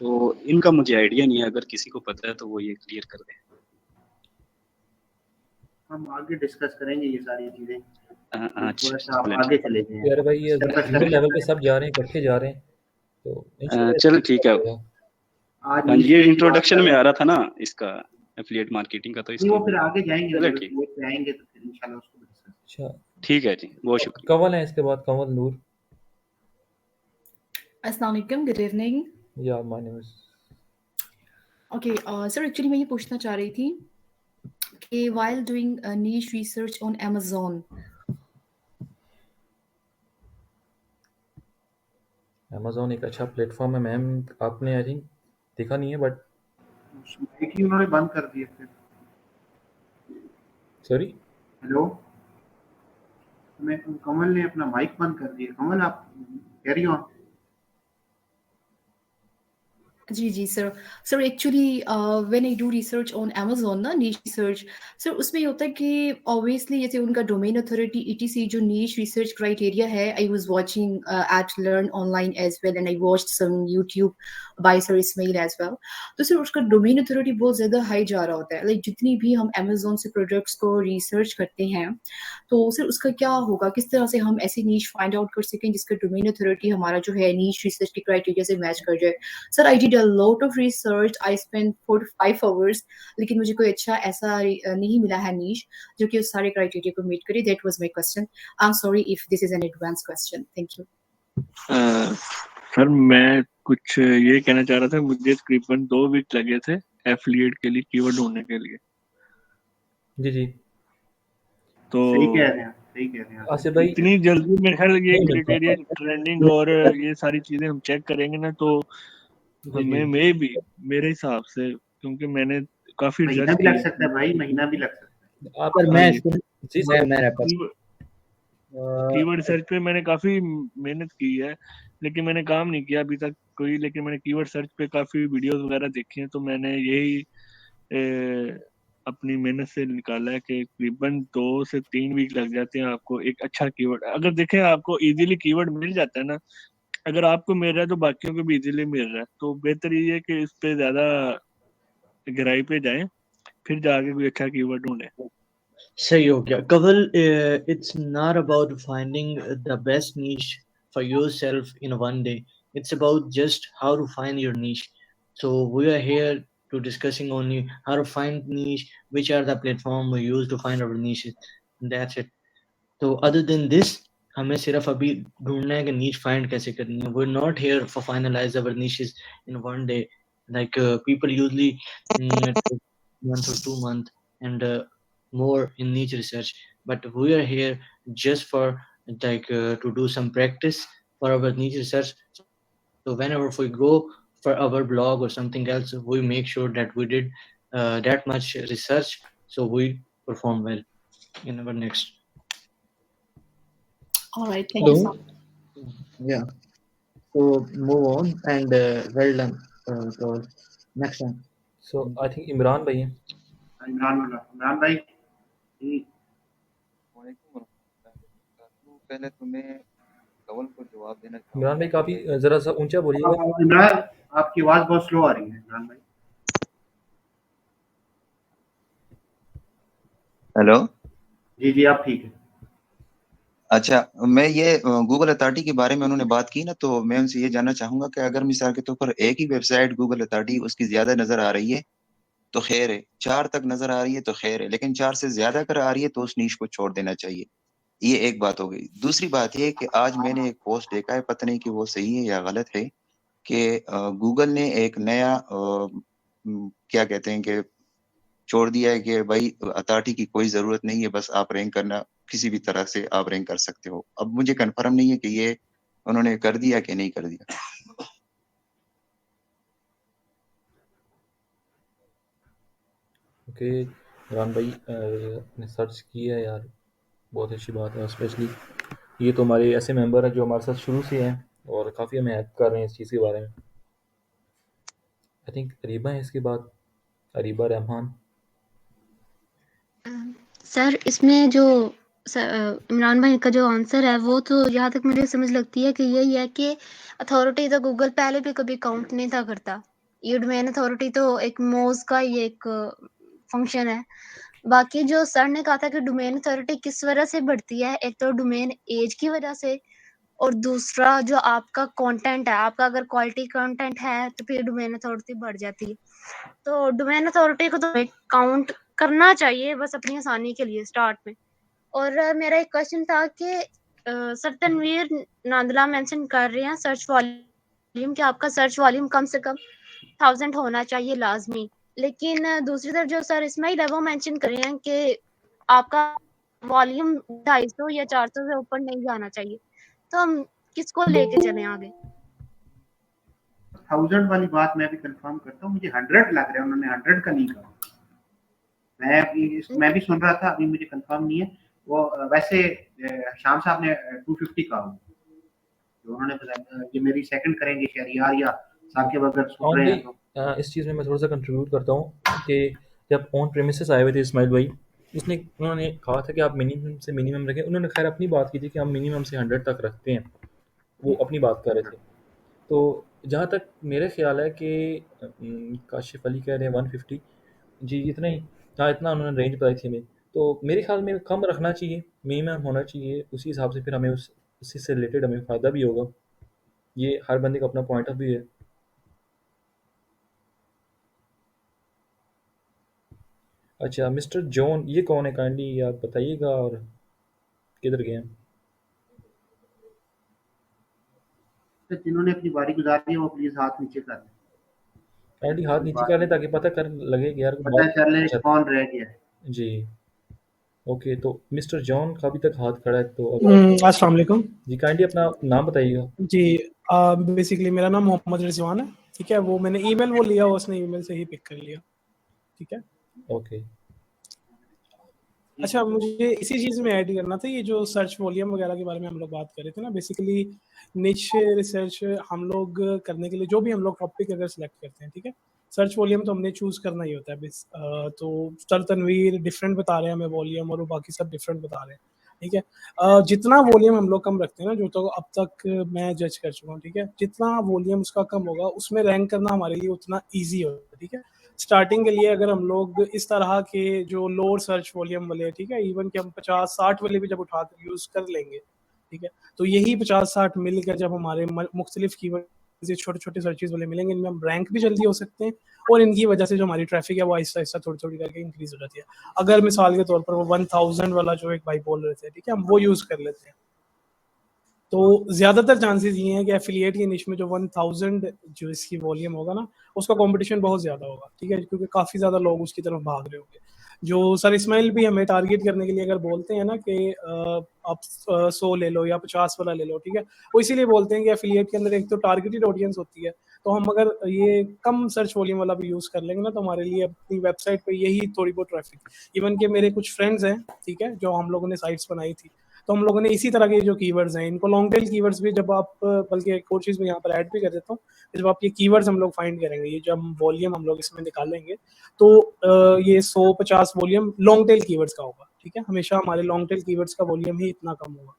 तो इनका मुझे आइडिया नहीं है, अगर किसी को पता है तो वो ये क्लियर कर दें। हम आगे डिस्कस करेंगे ये सारी चीजें, थोड़ा सा आप चलें आगे ठीक चले गए यार भाई ये स्टेप बाय जीरो लेवल पे स्टेप। सब जा रहे हैं, इकट्ठे जा रहे हैं, तो इंशाल्लाह चलो इसमें ठीक अच्छा है। होगा। आज हाँ जी, नीश ये की बात इंट्रोडक्शन कर में रहे आ हैं, रहा था ना इसका एफिलिएट मार्केटिंग का, तो नहीं वो इसलिए। फिर आगे जाएंगे चलो जब ठीक, एफिलिएट पे आएंगे तो फिर इंशाल्लाह उसको भी डिस्कस। अच्छा ठीक है जी, बहुत शुक्रिया। कंवल है इसके बाद कंवल नूर। अस्सलाम वालेकुम, गुड इवनिंग। या my name is okay sir, actually मैं ये पूछना चाह रही थी कि while doing a niche research on Amazon, Amazon एक अच्छा प्लेटफॉर्म है मैम, आपने आई थिंक देखा नहीं है बट माइक ही उन्होंने बंद कर दिया फिर। सॉरी हेलो, मैं कमल ने अपना माइक बंद कर दिया। कमल आप कैरी ऑन। जी sir actually when I do research on Amazon ना नीश रिसर्च, सर उसमें ये होता है कि ऑब्वियसली जैसे उनका डोमेन अथॉरिटी ईटीसी जो नीश रिसर्च क्राइटेरिया है, I was watching at learn online as well and I watched some YouTube by sir Ismail as well. तो सर उसका डोमेन अथॉरिटी बहुत ज़्यादा हाई जा रहा होता है, लाइक जितनी भी हम Amazon से प्रोडक्ट्स को रिसर्च करते हैं, तो सर उसका क्या होगा, किस तरह से हम ऐसी नीश फाइंड आउट कर सकें जिसका डोमेन अथॉरिटी हमारा जो है नीश रिसर्च के क्राइटेरिया से मैच कर जाए। Sir I did a lot of research, I spent 4 to 5 hours, लेकिन मुझे कोई अच्छा ऐसा नहीं मिला है नीश जो कि उस सारे क्राइटेरिया को मीट करे। That was my question. I am sorry if this is an advance question. Thank you. Sir मैं कुछ ये कहना चाह रहा था, मुझे तकरीबन 2 वीक लगे थे एफिलिएट के लिए कीवर्ड ढूंढने के लिए। जी जी तो सही कह रहे हैं, सही कह रहे हैं। आसिफ भाई इतनी जल्दी मेरे ख्याल ये नहीं मिल क्राइटेरिया पाता। ट्रेंडिंग और ये सारी चीजें हम चेक करेंगे ना, तो जी जी हमें मेरे हिसाब से, क्योंकि मैंने काफी महीना रिसर्च भी लग की सकता है भाई, महीना भी लग सकता है। आप पर हाँ मैं जी जी सर मैं रैप कीवर्ड रिसर्च पे मैंने काफी मेहनत की है, लेकिन मैंने काम नहीं किया अभी तक कोई। लेकिन मैंने कीवर्ड सर्च पे काफी वीडियोस वगैरह देखी हैं, तो मैंने यही अपनी मेहनत से निकाला है कि करीबन 2 से 3 वीक लग जाते हैं आपको एक अच्छा कीवर्ड। अगर देखें आपको इजीली कीवर्ड मिल जाता है ना, अगर आपको मिल रहा है तो बाकियों को भी इजीली मिल रहा है, तो बेहतर ये है कि इस पे ज्यादा गहराई पे जाएं, फिर जाके कोई अच्छा कीवर्ड ढूंढें। सही हो गया कवल. It's not about finding the best niche for yourself in one day. It's about just how to find your niche. So we are here to discussing only how to find niche, which are the platform we use to find our niches. That's it. So other than this, हमें सिर्फ अभी ढूंढना है कि niche find कैसे करनी है. We're not here for finalize our niches in one day. Like people usually take 1 or 2 months and more in niche research, but we are here just for like to do some practice for our niche research. So whenever we go for our blog or something else, we make sure that we did that much research, so we perform well in our next. All right, thank you so hello much. Yeah. So move on and well done. So next one. So I think Imran भाई हैं। इमरान भाई पहले तो मैं कवल को जवाब देना इमरान भाई चाहूंगा। काफी जरा सा ऊंचा बोलिएगा। इमरान आपकी आवाज बहुत स्लो आ रही है इमरान भाई। हेलो जी जी आप ठीक है। अच्छा, मैं ये गूगल अथॉरिटी के बारे में उन्होंने बात की ना, तो मैं उनसे ये जानना चाहूंगा कि अगर मिसाल के तौर पर एक ही वेबसाइट गूगल अथॉरिटी उसकी ज्यादा नजर आ रही है तो खैर है, 4 तक नजर आ रही है तो खैर है, लेकिन 4 से ज्यादा अगर आ रही है तो उस नीश को छोड़ देना चाहिए। ये एक बात हो गई। दूसरी बात ये कि आज मैंने एक पोस्ट देखा है, पता नहीं कि वो सही है या गलत है, कि गूगल ने एक नया क्या कहते हैं कि छोड़ दिया है कि भाई अथॉरिटी की कोई जरूरत नहीं है, बस आप रैंक करना किसी भी तरह से आप रैंक कर सकते हो। अब मुझे कंफर्म नहीं है कि ये उन्होंने कर दिया कि नहीं कर दिया। ओके इमरान भाई ने सर्च किया है यार, बहुत अच्छी बात है। स्पेशली ये तो हमारे ऐसे मेंबर हैं जो हमारे साथ शुरू से हैं और काफ़ी हमें हेल्प कर रहे हैं इस चीज़ के बारे में। आई थिंक अरीबा है इसके बाद, अरीबा रहमान। सर इसमें जो इमरान भाई का जो आंसर है वो तो जहाँ तक मुझे समझ लगती है कि यही है कि अथॉरिटी तो गूगल पहले भी कभी काउंट नहीं था करता। ये डोमेन अथॉरिटी तो एक मोज का ही एक फंक्शन है। बाकी जो सर ने कहा था कि डोमेन अथॉरिटी किस वजह से बढ़ती है, एक तो डोमेन एज की वजह से और दूसरा जो आपका कंटेंट है, आपका अगर क्वालिटी कंटेंट है तो फिर डोमेन अथॉरिटी बढ़ जाती है। तो डोमेन अथॉरिटी को तो काउंट करना चाहिए बस अपनी आसानी के लिए स्टार्ट में। और मेरा एक क्वेश्चन था कि सर तनवीर नांदला मेंशन कर रहे हैं सर्च वॉल्यूम कि आपका सर्च वॉल्यूम कम से कम 1000 होना चाहिए लाजमी, लेकिन दूसरी तरफ जो सर इस्माइल है वो मेंशन कर रहे हैं कि आपका वॉल्यूम 250 या 400 से ऊपर नहीं जाना चाहिए। तो हम किसको लेके चलें आगे? 1000 वाली बात मैं भी कंफर्म करता हूँ, मुझे 100 लग रहा है, उन्होंने 100 का नहीं कहा। मैं भी सुन रहा था, अभी मुझे कंफर्म नहीं है वो। वैसे शाम साहब ने 250 कहा जो उन्होंने बताया। ये मेरी सेकंड करेंगे शहरियार या साकिब अगर सुन रहे हैं तो। इस चीज़ में मैं थोड़ा सा कंट्रीब्यूट करता हूँ कि जब ऑन प्रेमिसेस आए हुए थे इस्माइल भाई, उन्होंने कहा था कि आप मिनिमम से मिनिमम रखें। उन्होंने खैर अपनी बात की थी कि हम मिनिमम से 100 तक रखते हैं, वो अपनी बात कर रहे थे। तो जहाँ तक मेरा ख्याल है कि काशिफ अली कह रहे हैं 150 जी इतना ही, हाँ इतना उन्होंने रेंज बताई थी हमें। तो मेरे ख्याल में कम रखना चाहिए, मिनिमम होना चाहिए, उसी हिसाब से फिर हमें उसी से रिलेटेड हमें फ़ायदा भी होगा। ये हर बंदे का अपना पॉइंट ऑफ व्यू है। अच्छा मिस्टर जॉन ये कौन है, काइंडली आप बताइएगा और किधर गए हैं? तो जिन्होंने अपनी बारी गुजारी है वो प्लीज हाथ नीचे कर लें, काइंडली हाथ नीचे कर लें ताकि पता कर लगे कि यार पता चले कौन रह गया है। जी ओके, तो मिस्टर जॉन का अभी तक हाथ खड़ा है, तो अस्सलाम वालेकुम जी काइंडली अपना नाम बताइएगा। जी। बेसिकली मेरा नाम मोहम्मद रिजवान है, ठीक है। वो मैंने ईमेल वो लिया, उसने ईमेल से ही पिक कर लिया, ठीक है। ओके। अच्छा, मुझे इसी चीज़ में ऐड करना था, ये जो सर्च वॉल्यूम वगैरह के बारे में हम लोग बात कर रहे थे ना, बेसिकली निच रिसर्च हम लोग करने के लिए जो भी हम लोग टॉपिक अगर सिलेक्ट करते हैं, ठीक है, सर्च वॉल्यूम तो हमने चूज करना ही होता है तो सर तनवीर डिफरेंट बता रहे हैं हमें वॉल्यूम, और वो बाकी सब डिफरेंट बता रहे हैं, ठीक है। जितना वॉल्यूम हम लोग कम रखते हैं ना, जो तो अब तक मैं जज कर चुका हूँ, ठीक है, जितना वॉल्यूम उसका कम होगा उसमें रैंक करना हमारे लिए उतना ईजी होगा, ठीक है। स्टार्टिंग के लिए अगर हम लोग इस तरह के जो लोअर सर्च वॉल्यूम वाले, ठीक है, इवन कि हम 50-60 वाले भी जब उठा कर यूज कर लेंगे, ठीक है, तो यही 50-60 मिलकर जब हमारे मुख्तलिफ कीवर्ड से छोटे छोटे सर्चेज वाले मिलेंगे, इनमें हम रैंक भी जल्दी हो सकते हैं, और इनकी वजह से जो हमारी ट्रैफिक है वो आहिस्ता आहिस्ता थोड़ी थोड़ी करके इंक्रीज हो जाती है। अगर मिसाल के तौर पर वो 1000 वाला जो एक भाई बोल रहे थे, ठीक है, हम वो यूज कर लेते हैं, तो ज्यादातर चांसेस ये हैं कि एफिलिएट की निश में जो 1000 जो इसकी वॉल्यूम होगा ना, उसका कंपटीशन बहुत ज्यादा होगा, ठीक है, क्योंकि काफी ज्यादा लोग उसकी तरफ भाग रहे होंगे। जो सर इस्माइल भी हमें टारगेट करने के लिए अगर बोलते हैं ना कि आप 100 ले लो या 50 वाला ले लो, ठीक है, वो इसीलिए बोलते हैं कि एफिलिएट के अंदर एक तो टारगेटेड ऑडियंस होती है, तो हम अगर ये कम सर्च वॉल्यूम वाला भी यूज कर लेंगे ना, तो हमारे लिए अपनी वेबसाइट पे यही थोड़ी बहुत ट्रैफिक, इवन के मेरे कुछ फ्रेंड्स हैं, ठीक है, जो हम लोगों ने साइट्स बनाई थी, तो हम लोगों ने इसी तरह के जो कीवर्ड्स हैं, इनको लॉन्ग टेल कीवर्ड्स भी जब आप, बल्कि एक और चीज़ मैं यहाँ पर ऐड भी कर देता हूँ, जब आप ये कीवर्ड्स हम लोग फाइंड करेंगे, ये जब वॉल्यूम हम लोग इसमें निकालेंगे, तो ये 100-50 वॉल्यूम लॉन्ग टेल कीवर्ड्स का होगा, ठीक है, हमेशा हमारे लॉन्ग टेल कीवर्ड्स का वॉल्यूम ही इतना कम होगा।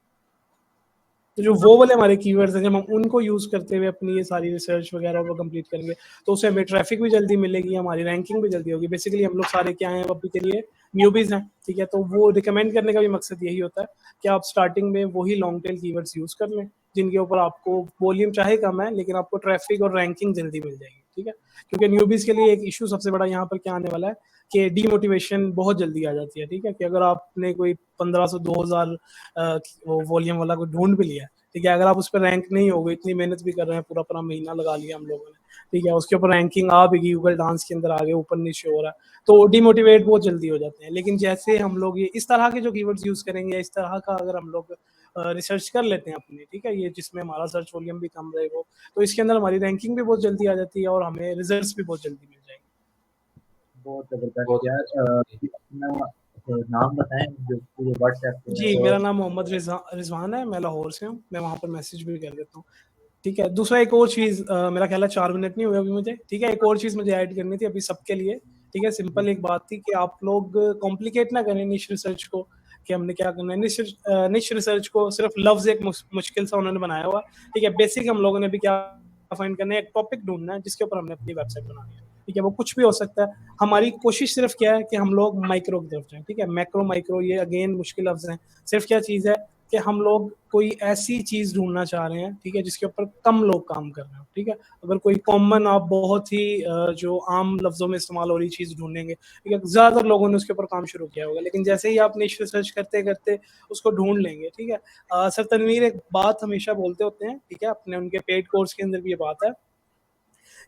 तो जो वो वाले हमारे कीवर्ड्स हैं, जब हम उनको यूज करते हुए अपनी ये सारी रिसर्च वगैरह वो कंप्लीट करेंगे, तो उससे हमें ट्रैफिक भी जल्दी मिलेगी, हमारी रैंकिंग भी जल्दी होगी। बेसिकली हम लोग सारे क्या हैं अभी के लिए न्यूबीज हैं, ठीक है, तो वो रिकमेंड करने का भी मकसद यही होता है कि आप स्टार्टिंग में वही लॉन्ग टेल कीवर्ड्स यूज कर लें, जिनके ऊपर आपको वॉल्यूम चाहे कम है लेकिन आपको ट्रैफिक और रैंकिंग जल्दी मिल जाएगी, ठीक है। क्योंकि न्यूबीज के लिए एक इशू सबसे बड़ा यहाँ पर क्या आने वाला है कि डीमोटिवेशन बहुत जल्दी आ जाती है, ठीक है, कि अगर आपने कोई 1500-2000 वो वॉल्यूम वाला कोई ढूंढ भी लिया, ठीक है, अगर आप उस पर रैंक नहीं हो गए, इतनी मेहनत भी कर रहे हैं, पूरा पूरा महीना लगा लिया हम लोगों ने, ठीक है, उसके ऊपर रैंकिंग आ भी गई, गूगल डांस के अंदर आगे ऊपर नीचे हो रहा है, तो डिमोटिवेट बहुत जल्दी हो जाते हैं। लेकिन जैसे हम लोग ये इस तरह के जो कीवर्ड्स यूज करेंगे, इस तरह का अगर हम लोग रिसर्च कर लेते हैं अपनी, ठीक है, ये जिसमें हमारा सर्च वॉल्यूम भी कम रहेगा, तो इसके अंदर हमारी रैंकिंग भी बहुत जल्दी आ जाती है और हमें रिजल्ट्स भी बहुत जल्दी मिल जाएंगे। बहुत जबरदस्त यार। अपना नाम बताएं जो पूरे व्हाट्सएप पे जी, मेरा नाम मोहम्मद रिजवान है, मैं लाहौर से हूँ, मैं वहाँ पर मैसेज भी कर देता हूँ, ठीक है। दूसरा एक और चीज़, मेरा ख्याल है 4 मिनट नहीं हुए अभी मुझे, ठीक है, एक और चीज़ मुझे ऐड करनी थी अभी सबके लिए, ठीक है। सिंपल एक बात थी कि आप लोग कॉम्प्लिकेट ना करें निश रिसर्च को, कि हमने क्या करना है। निश रिसर्च को सिर्फ लफ्ज़ एक मुश्किल सा उन्होंने बनाया हुआ, ठीक है। बेसिक हम लोगों ने भी क्या फाइंड करना है, एक टॉपिक ढूंढना है जिसके ऊपर हमने अपनी वेबसाइट बनानी है, ठीक है, वो कुछ भी हो सकता है। हमारी कोशिश सिर्फ क्या है कि हम लोग माइक्रो की तरफ जाएं, ठीक है। मैक्रो माइक्रो ये अगेन मुश्किल लफ्ज़ हैं। सिर्फ क्या चीज़ है कि हम लोग कोई ऐसी चीज़ ढूंढना चाह रहे हैं, ठीक है, जिसके ऊपर कम लोग काम कर रहे हो, ठीक है। अगर कोई कॉमन आप बहुत ही जो आम लफ्ज़ों में इस्तेमाल हो रही चीज़ ढूंढेंगे, ठीक है, ज़्यादातर लोगों ने उसके ऊपर काम शुरू किया होगा, लेकिन जैसे ही आप निश रिसर्च करते करते उसको ढूंढ लेंगे, ठीक है। सर तनवीर एक बात हमेशा बोलते होते हैं, ठीक है, अपने उनके पेड कोर्स के अंदर भी ये बात है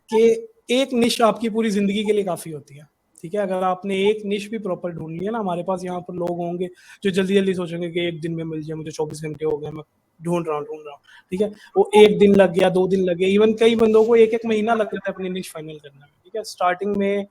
कि एक निश आपकी पूरी जिंदगी के लिए काफी होती है, ठीक है। अगर आपने एक निश भी प्रॉपर ढूंढ लिया ना, हमारे पास यहाँ पर लोग होंगे जो जल्दी जल्दी सोचेंगे कि एक दिन में मिल जाए, मुझे 24 घंटे हो गए, मैं ढूंढ रहा हूँ, ठीक है। वो एक दिन लग गया, 2 दिन लगे, इवन कई बंदों को एक महीना लग जाता है अपनी निश फाइनल करने में, ठीक है। स्टार्टिंग में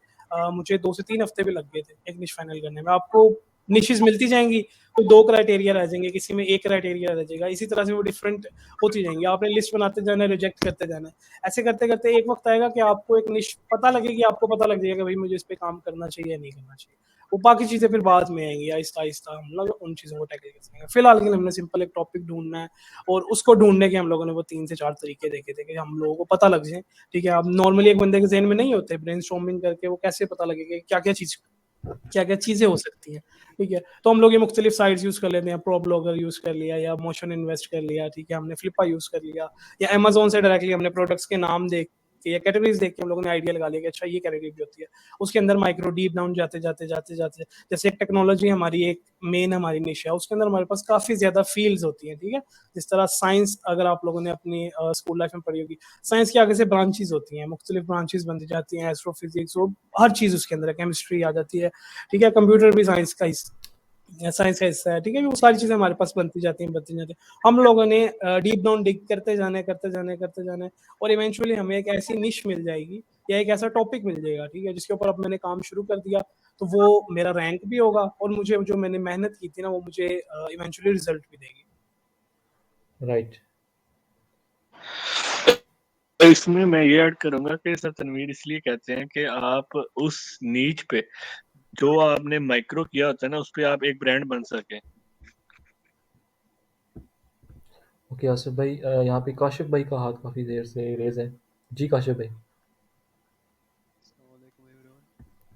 मुझे 2 से 3 हफ्ते भी लग गए थे एक निश फाइनल करने में। आपको निशेस मिलती जाएंगी, तो 2 क्राइटेरिया रह जाएंगे, किसी में 1 क्राइटेरिया रह जाएगा, इसी तरह से वो डिफरेंट होती जाएंगी। आपने लिस्ट बनाते जाना है, रिजेक्ट करते जाना है, ऐसे करते करते एक वक्त आएगा कि आपको एक निश पता लगेगी, आपको पता लग जाएगा भाई मुझे इस पे काम करना चाहिए या नहीं करना चाहिए। वो बाकी चीजें फिर बाद में आएंगी, आहिस्ता आहिस्ता हम लोग उन चीजों को टैकल कर सकेंगे। फिलहाल के लिए हमने सिंपल एक टॉपिक ढूंढना है, और उसको ढूंढने के हम लोगों ने वो 3 से 4 तरीके देखे थे कि हम लोगों को पता लग जाए, ठीक है। अब नॉर्मली एक बंदे के ज़हन में नहीं होते, ब्रेनस्टॉर्मिंग करके वो कैसे पता लगेगा क्या क्या चीजें हो सकती हैं, ठीक है। तो हम लोग ये मुख्तलिफ साइट्स यूज कर लेते हैं, प्रो ब्लॉगर यूज कर लिया या मोशन इन्वेस्ट कर लिया, ठीक है, हमने फ्लिपा यूज कर लिया, या अमेजोन से डायरेक्टली हमने प्रोडक्ट्स के नाम देख के या कैटेगरीज देख के हम लोगों ने आइडिया लगा लिया कि अच्छा ये कैटेगरी भी होती है। उसके अंदर माइक्रो डीप डाउन जाते जाते जाते जाते जैसे एक टेक्नोलॉजी हमारी एक मेन हमारी निश है, उसके अंदर हमारे पास काफी ज्यादा फील्ड्स होती हैं, ठीक है। जिस तरह साइंस अगर आप लोगों ने अपनी स्कूल लाइफ में पढ़ी होगी, साइंस के आगे से ब्रांचेस होती हैं, मुख्तलिफ ब्रांचेस बनती जाती हैं, एस्ट्रोफिजिक्स, वो हर चीज उसके अंदर है, केमिस्ट्री आ जाती है, ठीक है, कंप्यूटर भी साइंस का साइंस का हिस्सा है, ठीक है, वो सारी चीज़ें हमारे पास बनती जाती हैं। हम लोगों ने डीप डाउन डिग करते जाने और इवेंचुअली हमें एक ऐसी निश मिल जाएगी या एक ऐसा टॉपिक मिल जाएगा, ठीक है, जिसके ऊपर अब मैंने काम शुरू कर दिया, तो वो मेरा रैंक भी होगा और मुझे जो मैंने मेहनत की थी ना, वो मुझे इवेंचुअली रिजल्ट भी देगी। राइट। तो इसमें मैं ये ऐड करूंगा कि सर तनवीर इसलिए कहते हैं कि आप उस नीच पे जो आपने माइक्रो किया होता है ना, उस पे आप एक ब्रांड बन सके। ओके आसिफ भाई, यहाँ पे काशिफ भाई का हाथ काफ़ी देर से रेज है। जी काशिफ भाई,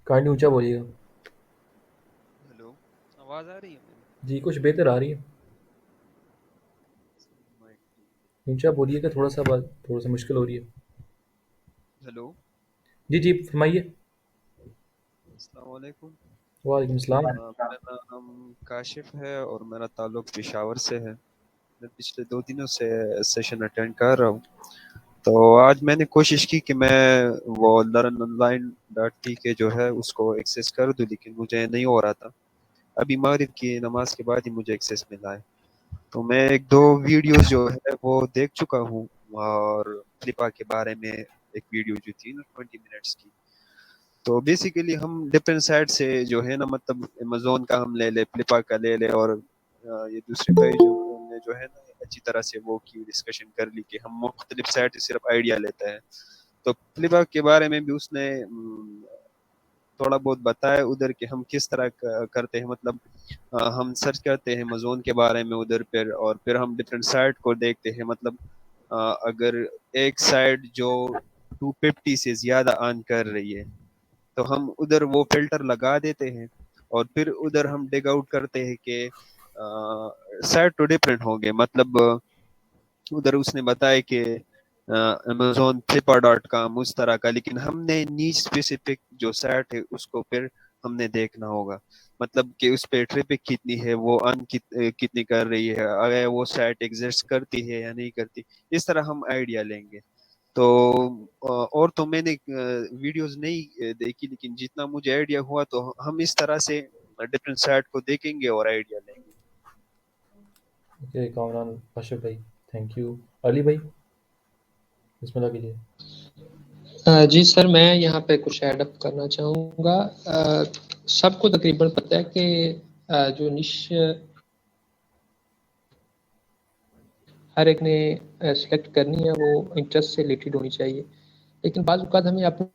काइंडली ऊंचा बोलिएगा। हेलो, आवाज़ आ रही है मेरी? जी कुछ बेहतर आ रही है, ऊंचा बोलिएगा थोड़ा सा, बात थोड़ा सा मुश्किल हो रही है। हेलो, जी जी फरमाइए। अस्सलाम वालेकुम। वालेकुम सलाम। मेरा नाम काशिफ है और मेरा ताल्लुक पेशावर से है। मैं पिछले 2 दिनों से सेशन अटेंड कर रहा हूँ। तो आज मैंने कोशिश की कि मैं वो learnonline.टी के जो है उसको एक्सेस कर दूँ, लेकिन मुझे नहीं हो रहा था। अभी मगरिब की नमाज के बाद ही मुझे एक्सेस मिला है। तो मैं 1-2 वीडियोस जो है वो देख चुका हूँ और फ्लिपा के बारे में एक वीडियो जो थी ना 20 मिनट्स की। तो बेसिकली हम डिफरेंट साइड से जो है ना, मतलब अमेज़न का हम ले ले, फ्लिपा का ले ले और ये दूसरे कई जो हमने जो है ना अच्छी तरह से वो की डिस्कशन कर ली कि हम मुख्तलिफ साइड से सिर्फ आइडिया लेते हैं। तो फ्लिपा के बारे में भी उसने थोड़ा बहुत बताया उधर कि हम किस तरह करते हैं, मतलब हम सर्च करते हैं अमेज़न के बारे में उधर पर और फिर हम डिफरेंट साइट को देखते हैं, मतलब अगर एक साइट जो 250 से ज़्यादा अर्न कर रही है तो हम उधर वो फ़िल्टर लगा देते हैं और फिर उधर हम डिग आउट करते हैं कि साइट तो डिफरेंट होंगे, मतलब उधर उसने बताया कि अमेज़न, फ्लिपा.com उस तरह का, लेकिन हमने नीच स्पेसिफिक जो साइट है उसको फिर हमने देखना होगा, मतलब कि उस पे ट्रैफिक कितनी है, वो अर्न कितनी कर रही है, अगर वो साइट एग्जिस्ट करती है या नहीं करती, इस तरह हम आइडिया लेंगे। तो और तो मैंने वीडियोस नहीं देखी, लेकिन जितना मुझे आइडिया हुआ तो हम इस तरह से डिफरेंट साइट को देखेंगे और आइडिया लेंगे। ओके कामरान काशिफ भाई, थैंक यू। अली भाई बिस्मिल्लाह कीजिए। जी सर, मैं यहाँ पे कुछ ऐड अप करना चाहूँगा। सबको तकरीबन पता है कि जो निश हर एक ने सेलेक्ट करनी है वो इंटरेस्ट से रिलेटेड होनी चाहिए, लेकिन बाज़ औक़ात हमें अपने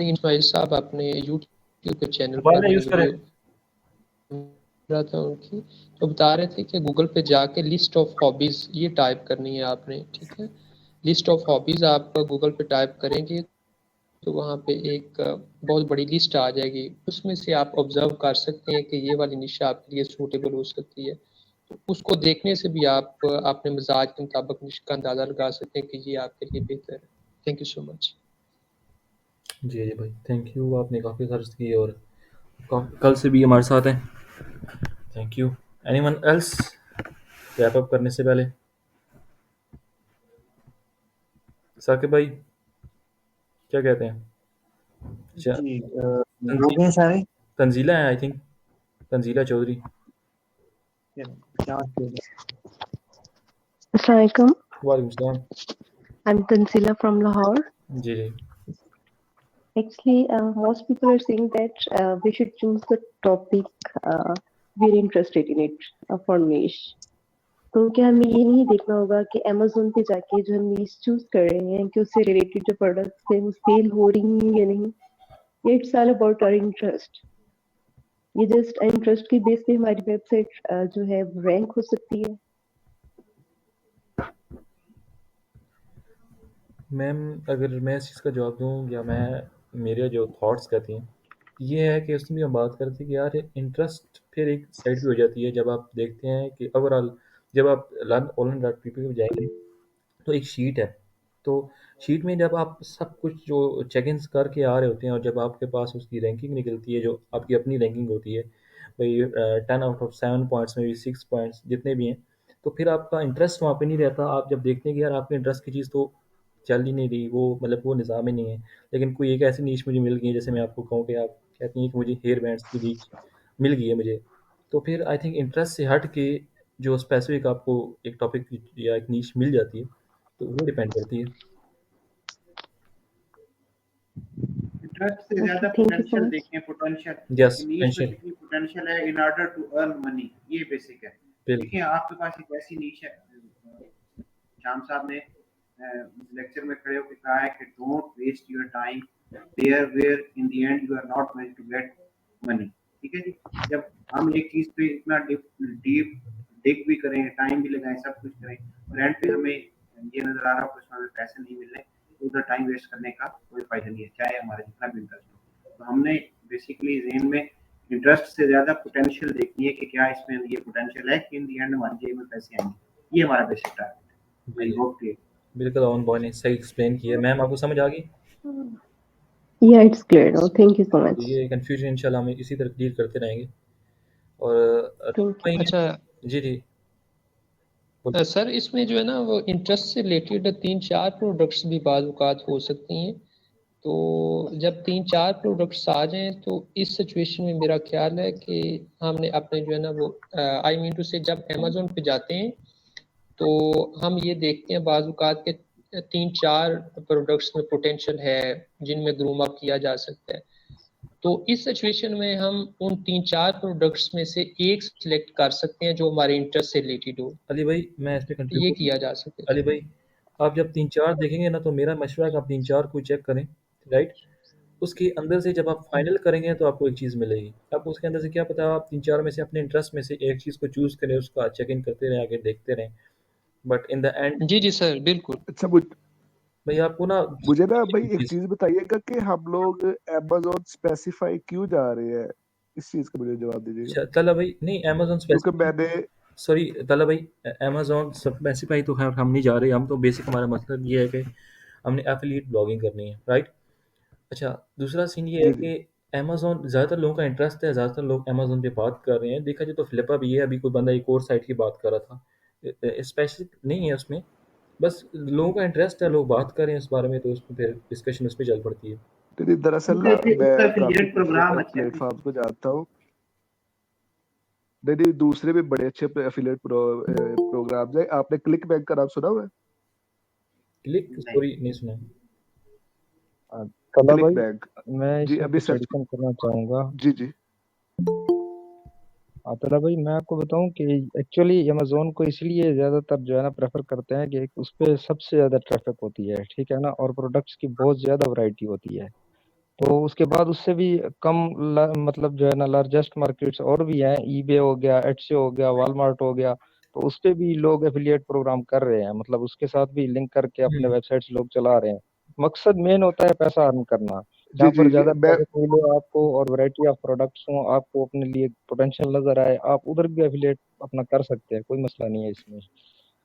इस्माइल साहब अपने यूट्यूब के चैनल पे मोबाइल ना मैंने यूज़ करें। वीडियो रहा था उनकी, तो बता रहे थे कि गूगल पे जाके लिस्ट ऑफ हॉबीज़ ये टाइप करनी है आपने, ठीक है? लिस्ट ऑफ हॉबीज़ आप गूगल पे टाइप करेंगे तो वहाँ पे एक बहुत बड़ी लिस्ट आ जाएगी। उसमें से आप ऑब्ज़र्व कर सकते हैं कि ये वाली निश आपके लिए सूटेबल हो सकती है। तो उसको देखने से भी आप अपने मिज़ाज के मुताबिक निश का अंदाज़ा लगा सकते हैं कि ये आपके लिए बेहतर है। Thank you so much. जी जी भाई, थैंक यू, आपने काफ़ी सर्च की और कल से भी हमारे साथ हैं। Thank you. Anyone else wrap up करने से पहले? साकिब भाई क्या कहते हैं? जी हो तंजीला, गए सारे। तंजीला है I think, Tanzila Chaudhary. Assalamualaikum. वालेकुम सलाम। I'm Tansila from Lahore. Ji ji. Actually, most people are saying that we should choose the topic we're interested in it for niche. तो क्या हमें ये नहीं देखना होगा कि Amazon पे जाके जो हम niche चूज कर रहे हैं कि उससे रिलेटेड जो प्रोडक्ट्स है वो सेल हो रही हैं या नहीं? It's all about our interest. ये जस्ट इंटरेस्ट की बेस पे हमारी वेबसाइट जो है रैंक हो सकती है। मैम अगर मैं इस चीज़ का जवाब दूँ या मैं मेरे जो थॉट्स कहती हैं, ये है कि उसमें भी हम बात करते हैं कि यार इंटरेस्ट फिर एक साइड पे हो जाती है जब आप देखते हैं कि ओवरऑल जब आप लर्न ऑनलाइन डॉट पी पे जाएंगे तो एक शीट है। तो शीट में जब आप सब कुछ जो चेक इन करके आ रहे होते हैं और जब आपके पास उसकी रैंकिंग निकलती है जो आपकी अपनी रैंकिंग होती है, भाई 10 आउट ऑफ 7 पॉइंट्स में भी 6 पॉइंट्स जितने भी हैं, तो फिर आपका इंटरेस्ट वहाँ पे नहीं रहता। आप जब देखते हैं कि यार आपके इंटरेस्ट की चीज़ तो चल ही नहीं रही, वो मतलब वो निज़ाम ही नहीं है। लेकिन कोई एक ऐसी नीश मुझे मिल गई है, जैसे मैं आपको कहूँ कि आप कहती हैं कि मुझे हेयर बैंड्स की नीश मिल गई है मुझे, तो फिर आई थिंक इंटरेस्ट से हट के जो स्पेसिफिक आपको एक टॉपिक या एक नीश मिल जाती है, तो वो डिपेंड करती है। इंटरेस्ट से ओके, ज्यादा thank you so potential much. देखें, पोटेंशियल यस, कि नीश में पेंशन, कितनी पोटेंशियल है in order to earn money, ये बेसिक है। बिल्कुल। देखिए आपके पास एक ऐसी नीश है, शाम साहब ने लेक्चर में खड़े होकर कहा है कि don't waste your time there where in the end you are not going to get money. ठीक है जी, जब हम एक चीज पे इतना डीप डिग भी करें, टाइम भी लगाएं, सब कुछ करें, और एंड पे हमें ये नजर आ रहा हो कि उसमें हमें पैसे नहीं मिल रहे, तो उधर टाइम वेस्ट करने का कोई फायदा नहीं है, चाहे हमारा जितना भी इंटरेस्ट हो। तो हमने बेसिकली ज़हन में इंटरेस्ट से ज्यादा पोटेंशियल देखनी है कि क्या इसमें ये पोटेंशियल है कि इन दी एंड हमारी जेब में पैसे आएंगे। ये हमारा बेसिक टारगेट है। आई जी, होप कि बिल्कुल ऑन बॉय ने सही एक्सप्लेन किया। मैम आपको समझ आ गई? या it's clear now, thank you so much. ये कन्फ्यूजन इंशाल्लाह हम इसी तरह क्लियर करते रहेंगे। और थैंक यू। अच्छा जी जी बोलिए। सर, इसमें जो है ना वो इंटरेस्ट से रिलेटेड 3-4 प्रोडक्ट्स भी बाज़ औक़ात हो सकती हैं। तो जब 3-4 प्रोडक्ट्स आ जाएँ तो इस सिचुएशन में मेरा ख़्याल है कि हमने अपने जो है ना वो आई मीन टू से जब अमेज़न पे जाते हैं तो हम ये देखते हैं बाज़ औक़ात के 3-4 प्रोडक्ट्स में पोटेंशियल है जिनमें ग्रूम अप किया जा सकता है। तो इस सिचुएशन में हम उन 3-4 प्रोडक्ट्स में से एक सिलेक्ट कर सकते हैं जो हमारे इंटरेस्ट से रिलेटेड हो। अली भाई मैं इस पे ये कंट्रीब्यूट, किया जा सके। अली भाई आप जब 3-4 देखेंगे ना, तो मेरा मशवरा है कि आप 3-4 को चेक करें, राइट? उसके अंदर से जब आप फाइनल करेंगे तो आपको एक चीज़ मिलेगी। अब उसके अंदर से क्या पता आप 3-4 में से अपने इंटरेस्ट में से एक चीज़ को चूज़ करें, उसका चेक इन करते रहें, आगे देखते रहें, बट इन द एंड जी, जी सर, बिल्कुल। अच्छा भाई आपको ना मुझे ना भाई एक चीज़। चीज बताइएगा कि हम लोग अमेज़न स्पेसिफाई क्यों जा रहे हैं, इस चीज का मुझे जवाब दीजिएगा। अच्छा तला भाई, नहीं अमेज़न क्योंकि स्पेसिफिक, मैंने सॉरी तला भाई, अमेज़न स्पेसिफाई तो खैर हम नहीं जा रहे, हम तो बेसिक हमारा मतलब ये है कि हमने एफिलिएट ब्लॉगिंग करनी है, राइट? अच्छा, दूसरा सीन ये है जी जी कि अमेज़न ज़्यादातर लोगों का इंटरेस्ट है, ज़्यादातर लोग अमेज़न पे बात कर रहे हैं। देखा जाए तो फ्लिपा भी है, अभी कोई बंदा एक और साइट की बात कर रहा था। स्पेसिफिक नहीं है उसमें, बस लोगों का इंटरेस्ट है, लोग बात कर रहे हैं इस बारे में, तो उसमें फिर डिस्कशन उस पे चल पड़ती है। दीदी दरअसल ना उसका मैं काफी एफिलिएट दूसरे प्रोग्राम अच्छा है। प्लेटफॉर्म को जानता हूँ। दीदी दूसरे भी बड़े अच्छे एफिलिएट प्रोग्राम्स हैं। आपने क्लिक बैंक का नाम सुना हुआ है? क्लिक, नहीं, सॉरी नहीं सुना। कला क्लिक भाई, बैंक मैं जी इसमें अभी कुछ सर्च एडिशन करना चाहूँगा। जी जी तला भाई, मैं आपको बताऊं कि एक्चुअली अमेज़न को इसलिए ज़्यादातर जो है ना प्रेफर करते हैं कि उस पे सबसे ज़्यादा ट्रैफिक होती है, ठीक है ना? और प्रोडक्ट्स की बहुत ज़्यादा वैरायटी होती है। तो उसके बाद उससे भी कम मतलब जो है ना लार्जेस्ट मार्केट्स और भी हैं, ईबे हो गया, एटसी हो गया, वॉलमार्ट हो गया, तो उस पे भी लोग एफिलिएट प्रोग्राम कर रहे हैं, मतलब उसके साथ भी लिंक करके अपने वेबसाइट्स लोग चला रहे हैं। मकसद मेन होता है पैसा अर्न करना, जी जहाँ पर जी ज़्यादा मैं ट्रैफिक मिले आपको और वैरायटी ऑफ प्रोडक्ट्स हों, आपको अपने लिए पोटेंशियल नजर आए, आप उधर भी एफिलिएट अपना कर सकते हैं, कोई मसला नहीं है इसमें।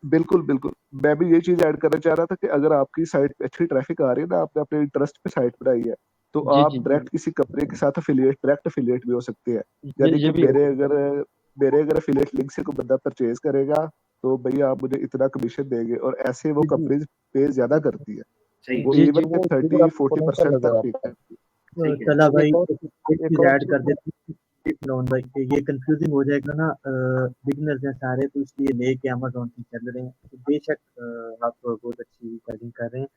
बिल्कुल बिल्कुल मैं भी यही चीज ऐड करना चाह रहा था कि अगर आपकी साइट पे अच्छी ट्रैफिक आ रही है ना, आपने अपने इंटरेस्ट पे साइट बनाई है, तो जी आप जी, डायरेक्ट किसी कंपनी के साथ डायरेक्ट अफिलिएट भी हो सकते हैं। यानी ये कि भी हो सकता मेरे अगर अफिलिएट लिंक से कोई बंदा परचेज करेगा, तो भैया आप मुझे इतना कमीशन देंगे, और ऐसे वो है। जी कंपनीज पे ज्यादा करती है, सही वो जी जी, इवन के वो इधर आपको पोटेंशियल 30-40% नजर तक भी आता है। करती ठीक है। चला भाई, एक और एक एक चीज और ऐड चीज कर देते हैं, नॉन भाई कि ये कंफ्यूजिंग हो जाएगा ना, बिगनर्स हैं सारे, तो इसलिए लेके अमेज़न से चल रहे हैं। तो बेशक आप बहुत अच्छी सेटिंग कर रहे हैं,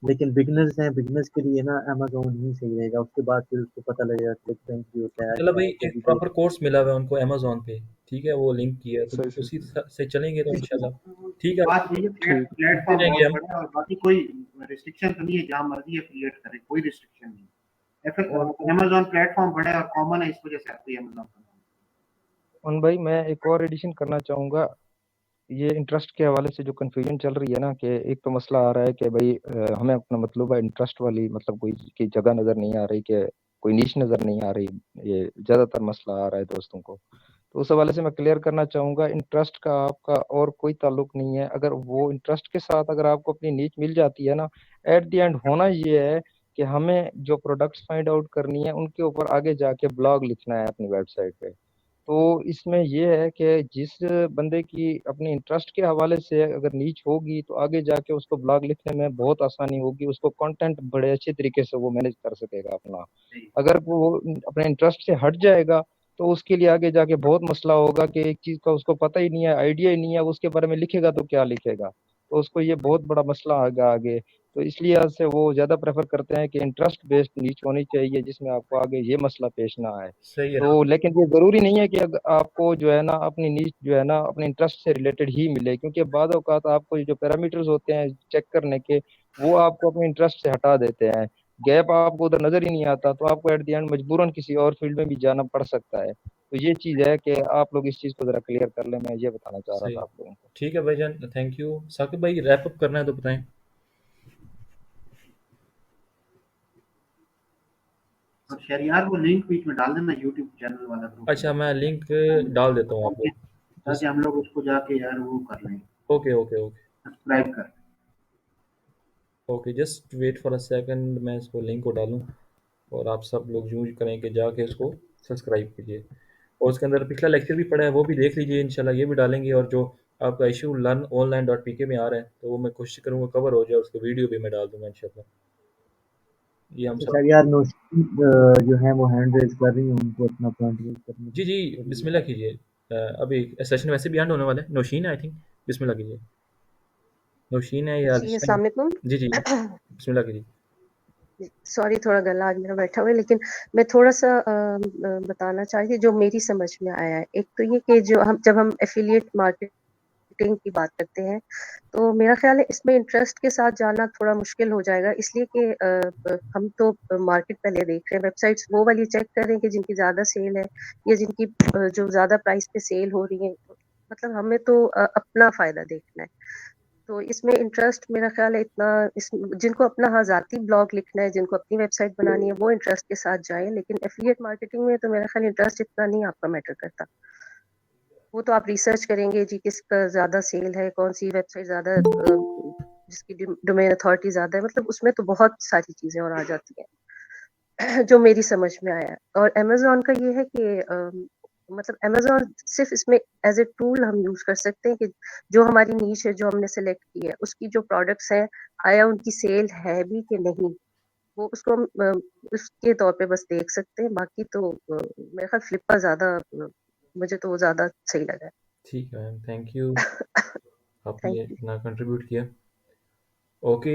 लेकिन बिगनर्स हैं, बिगनर्स के लिए ना अमेज़न ही सही रहेगा। उसके बाद फिर उसको पता लगेगा क्लिक बैंक भी होता है, चलो भाई, एक कभी भी। प्रॉपर कोर्स मिला हुआ है उनको अमेज़न पे, ठीक है? वो लिंक किया है, तो सही सही उसी से चलेंगे तो इंशाल्लाह ठीक है। बात यही है, ठीक मिलते प्लेटफॉर्म रहेंगे बहुत हम। बड़ा है और बाकी कोई रिस्ट्रिक्शन तो नहीं है, जहाँ मर्जी एफिलिएट करें, कोई रिस्ट्रिक्शन नहीं और है। अमेज़न प्लेटफॉर्म बड़ा है और कॉमन है, इस वजह से आती है अमेज़न का। उन भाई, मैं एक और एडिशन करना चाहूँगा। ये इंटरेस्ट के हवाले से जो कन्फ्यूजन चल रही है ना, कि एक तो मसला आ रहा है कि भाई हमें अपना मतलूबा इंटरेस्ट वाली मतलब कोई की जगह नज़र नहीं आ रही, कि कोई नीश नज़र नहीं आ रही। ये ज़्यादातर मसला आ रहा है दोस्तों को। तो उस हवाले से मैं क्लियर करना चाहूँगा, इंटरेस्ट का आपका और कोई ताल्लुक नहीं है। अगर वो इंटरेस्ट के साथ अगर आपको अपनी नीच मिल जाती है ना, एट द एंड होना ये है कि हमें जो प्रोडक्ट्स फाइंड आउट करनी है, उनके ऊपर आगे जाके ब्लॉग लिखना है अपनी वेबसाइट पे, तो इसमें ये है कि जिस बंदे की अपने इंटरेस्ट के हवाले से अगर नीच होगी तो आगे जाके उसको ब्लॉग लिखने में बहुत आसानी होगी, उसको कंटेंट बड़े अच्छे तरीके से वो मैनेज कर सकेगा अपना। अगर वो अपने इंटरेस्ट से हट जाएगा तो उसके लिए आगे जाके बहुत मसला होगा कि एक चीज का उसको पता ही नहीं है, आइडिया ही नहीं है, उसके बारे में लिखेगा तो क्या लिखेगा, तो उसको ये बहुत बड़ा मसला आएगा आगे। तो इसलिए आज से वो ज्यादा प्रेफर करते हैं कि इंटरेस्ट बेस्ड नीच होनी चाहिए जिसमें आपको आगे ये मसला पेश ना आए। सही है। तो लेकिन ये जरूरी नहीं है कि आपको जो है ना अपनी नीच जो है ना अपने इंटरेस्ट से रिलेटेड ही मिले, क्योंकि बाद औक़ात आपको जो पैरामीटर्स होते हैं चेक करने के वो आपको अपने इंटरेस्ट से हटा देते हैं, गैप आपको उधर नजर ही नहीं आता, तो आपको एट द एंड मजबूरन किसी और फील्ड में भी जाना पड़ सकता है। तो ये चीज है कि आप लोग इस चीज को जरा क्लियर कर लें, मैं ये बताना चाह रहा सही। था आप लोगों को। ठीक है भाईजान, थैंक यू। साकिब भाई रैप अप करना है तो बताएं। और शहरियार वो लिंक बीच में डाल देना यूट्यूब चैनल वाला ग्रुप अच्छा, मैं लिंक डाल देता हूँ आपको। ताकि हम लोग उसको जाके यार वो कर लें, ओके ओके ओके सब्सक्राइब कर। Okay, just wait for a second, मैं इसको लिंक को डालूं और आप सब लोग यूज करें कि जाके इसको सब्सक्राइब कीजिए। और उसके अंदर पिछला लेक्चर भी पड़ा है, वो भी देख लीजिए, इंशाल्लाह ये भी डालेंगे। और जो आपका issue learn online dot P के में आ रहा है तो वो मैं कोशिश करूँगा कवर हो जाए, उसको वीडियो भी मैं डाल दूंगा इंशाल्लाह। ये हम सब। सर यार नौशीन जो है वो हैंड रेज कर रही है, उनको अपना पॉइंट रेज करने जी जी, बिस्मिल्लाह कीजिए। अभी सेशन वैसे भी एंड होने वाला है। नौशीन है आई थिंक, बिस्मिल्लाह कीजिए। नौशीन है या जी, अस्सलाम वालेकुम। जी जी, बिस्मिल्लाह कीजिए। सॉरी थोड़ा गला आज मेरा बैठा हुआ है, लेकिन मैं थोड़ा-सा बताना चाह रही थी जो मेरी समझ में आया है। एक तो ये कि जो हम जब हम एफ़िलिएट मार्केटिंग की बात करते हैं, तो मेरा ख़्याल है इसमें इंटरेस्ट के साथ जाना थोड़ा मुश्किल हो जाएगा, इसलिए कि हम तो मार्केट पहले देख रहे हैं, वेबसाइट्स वो वाली चेक कर रहे हैं कि जिनकी ज़्यादा सेल है या जिनकी जो ज़्यादा प्राइस पे सेल हो रही है। मतलब हमें तो अपना फ़ायदा देखना है। तो इसमें इंटरेस्ट मेरा ख़्याल है इतना इस जिनको अपना हाँ, ज़ाती ब्लॉग लिखना है, जिनको अपनी वेबसाइट बनानी है, वो इंटरेस्ट के साथ जाएँ, लेकिन एफ़िलिएट मार्केटिंग में तो मेरा ख़्याल इंटरेस्ट इतना नहीं आपका मैटर करता। वो तो आप रिसर्च करेंगे जी किसका ज़्यादा सेल है, कौन-सी वेबसाइट ज़्यादा जिसकी डोमेन अथॉरिटी ज़्यादा है, मतलब उसमें तो बहुत सारी चीज़ें और आ जाती हैं, जो मेरी समझ में आया है। और अमेज़न का ये है कि मतलब अमेज़न सिर्फ़ इसमें एज़ अ टूल हम यूज़ कर सकते हैं कि जो हमारी नीश है, जो हमने सेलेक्ट की है, उसकी जो प्रोडक्ट्स हैं, आया उनकी सेल है भी कि नहीं, वो उसको हम उसके तौर पे बस देख सकते हैं। बाकी तो मेरे ख़्याल फ्लिपा ज़्यादा मुझे तो वो ज़्यादा सही लगा है। ठीक है मैम, थैंक यू, थैंक आपने यू। इतना कंट्रीब्यूट किया। ओके,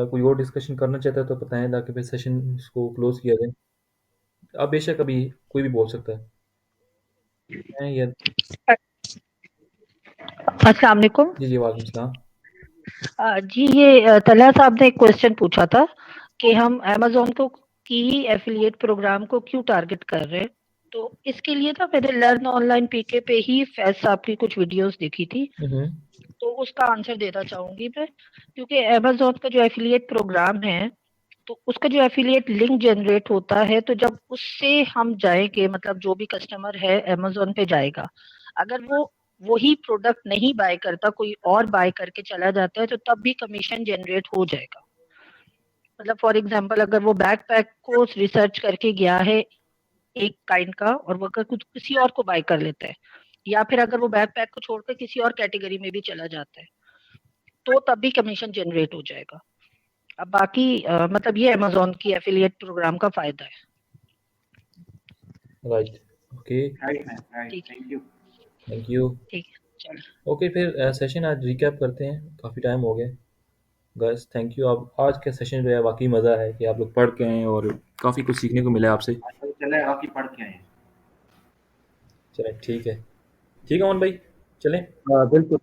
कोई और डिस्कशन करना चाहता है तो बताएं ताकि फिर सेशन को क्लोज किया जाए। आप बेशक अभी कोई भी बोल सकता है या अस्सलाम वालेकुम। जी जी, वालेकुम सलाम। जी ये तलहा साहब ने एक क्वेश्चन पूछा था कि हम अमेज़न को की ही एफ़िलिएट प्रोग्राम को क्यों टारगेट कर रहे हैं? तो इसके लिए ना मैंने लर्न ऑनलाइन पीके पे ही फैज़ साहब की कुछ वीडियोज़ देखी थी, तो उसका आंसर देना चाहूँगी मैं। क्योंकि अमेज़न का जो एफ़िलिएट प्रोग्राम है, तो उसका जो एफ़िलिएट लिंक जनरेट होता है, तो जब उससे हम जाएँगे मतलब जो भी कस्टमर है अमेज़न पे जाएगा, अगर वो वही प्रोडक्ट नहीं बाय करता, कोई और बाय करके चला जाता है, तो तब भी कमीशन जनरेट हो जाएगा। मतलब फॉर एग्ज़ाम्पल अगर वो बैकपैक को रिसर्च करके गया है एक काइंड का और वो अगर कुछ किसी और को बाय कर लेता है, या फिर अगर वो बैकपैक को छोड़कर किसी और कैटेगरी में भी चला जाता है, तो तब भी कमीशन जनरेट हो जाएगा। अब बाकी मतलब ये अमेज़न की एफ़िलिएट प्रोग्राम का फ़ायदा है। Right, okay, right ma'am, right, ठीक थैंक यू। Thank you. ठीक है, चलो। ओके, फिर सेशन आज रिकैप करते हैं, काफ़ी टाइम हो गया। गाइस थैंक यू, आप आज का सेशन जो है वाकई मज़ा है कि आप लोग पढ़ के आए और काफ़ी कुछ सीखने को मिला आपसे। अच्छा चले बाकी पढ़ के आए। चलें ठीक है, ठीक है अमन भाई, चलें। बिल्कुल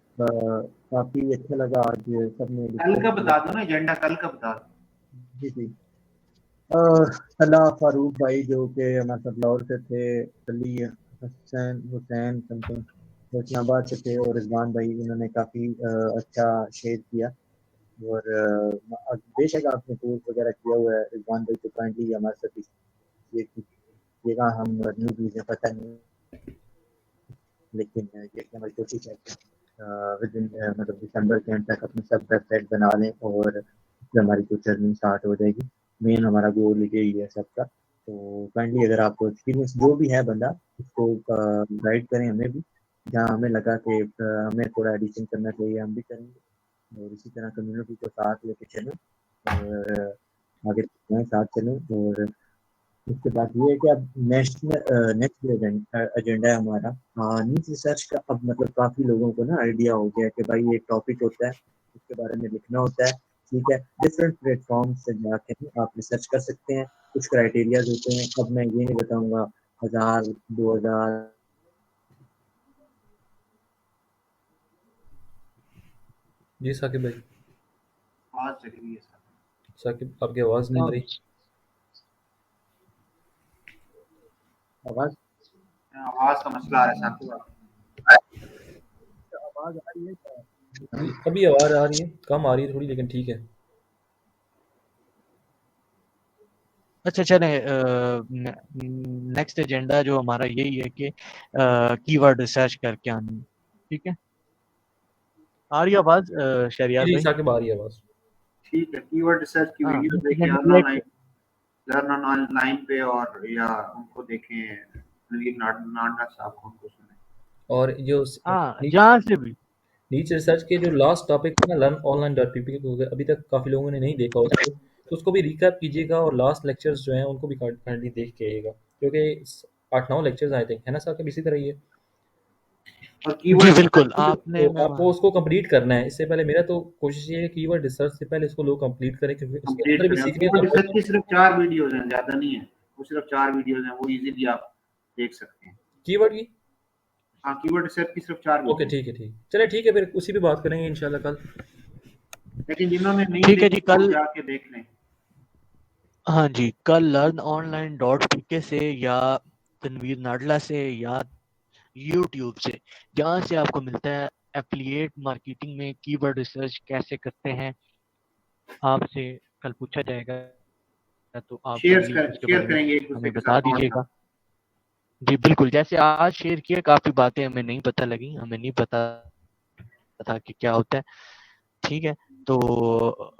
काफ़ी अच्छा लगा आज सबने कल डिस्कस का किया। बता दो ना, एजेंडा कल का बता दो। जी जी। सलाह फारूक भाई जो कि हमारे साथ लाहौर से थे, अली हुसैन समथिंग इस्लामाबाद से थे, और रिजवान भाई इन्होंने काफ़ी अच्छा शेयर किया। और बेशक आपने कोर्स वगैरह किया हुआ है रिजवान भाई, तो काइंडली हमारे साथ ये कीजिएगा। हम न्यू चीज़ें पता नहीं, लेकिन ये हमारी कोशिश है कि विद इन मतलब दिसंबर के एंड तक अपने सब वेबसाइट बना लें और फिर हमारी कुछ जर्नी स्टार्ट हो जाएगी। मेन हमारा गोल यही है सबका। तो काइंडली अगर आपको एक्सपीरियंस जो भी है बंदा उसको गाइड करें हमें भी, जहाँ हमें लगा कि हमें थोड़ा एडिशन करना चाहिए हम भी करेंगे, और इसी तरह कम्युनिटी को साथ लेके चलें और आगे साथ चलें। और उसके बाद ये है कि अब नेक्स्ट एजेंडा है हमारा नीच रिसर्च का। अब मतलब काफ़ी लोगों को ना आइडिया हो गया कि भाई एक टॉपिक होता है उसके बारे में लिखना होता है, ठीक है, डिफरेंट प्लेटफॉर्म से जाके आप रिसर्च कर सकते हैं, कुछ क्राइटेरियाज होते हैं। अब मैं ये नहीं बताऊंगा 1000 2000। जी साकिब भाई। आवाज चली गई है सर। साकिब आपकी आवाज़ नहीं आ रही। आवाज आवाज का मसला आ रहा है साकिब। आवाज आ रही है क्या? जी, अभी आवाज़ आ रही है, कम आ रही है थोड़ी, लेकिन ठीक है। अच्छा चले, नेक्स्ट एजेंडा जो हमारा यही है कि कीवर्ड रिसर्च करके आनी, ठीक है। आ रही आवाज शरियार जी भाई? साकिब आ रही है आवाज़। ठीक है, कीवर्ड रिसर्च की हाँ, वीडियो देखें लर्न ऑनलाइन पे, और या उनको देखें रणवीर नाडा साहब को, उनको सुने। और जो हाँ, जहाँ से भी नीच रिसर्च के जो लास्ट टॉपिक था ना लर्न ऑनलाइन डॉट पीपी, अभी तक काफ़ी लोगों ने नहीं देखा उसको, तो उसको भी रिकैप कीजिएगा और लास्ट लेक्चर्स जो हैं उनको भी काइंडली देख के आइएगा, क्योंकि 8-9 लेक्चर्स आई थिंक है ना साहब, इसी तरह ही है। और जी बिल्कुल, आपने तो आपको उसको कंप्लीट करना है। इससे पहले मेरा तो कोशिश ये है कि कीवर्ड रिसर्च से पहले इसको लोग कंप्लीट करें, क्योंकि उसके कंप्लीट अंदर भी करें। सीखने कीवर्ड को रिसर्च की सिर्फ 4 वीडियोस हैं, ज्यादा नहीं है, वो सिर्फ 4 वीडियोस हैं, वो इजीली आप देख सकते हैं। कीवर्ड की हाँ, कीवर्ड रिसर्च की सिर्फ 4 ओके, वीडियो। ठीक है, ठीक, चले ठीक है, फिर उसी पे बात करेंगे इंशाल्लाह कल। लेकिन जिन्होंने नहीं ठीक है जी, देखी वो कल जाके देख लें। हाँ जी, कल लर्न ऑनलाइन डॉट पीके से या तनवीर नाडला से या यूट्यूब से, जहाँ से आपको मिलता है एफिलिएट मार्केटिंग में कीवर्ड रिसर्च कैसे करते हैं, आपसे कल पूछा जाएगा, तो आप काइंडली उसके शेयर बारे में करेंगे एक दूसरे हमें के बता साथ नोट्स। दीजिएगा। जी बिल्कुल, जैसे आज शेयर किया, काफ़ी बातें हमें नहीं पता लगी, हमें नहीं पता था कि क्या होता है, ठीक है। तो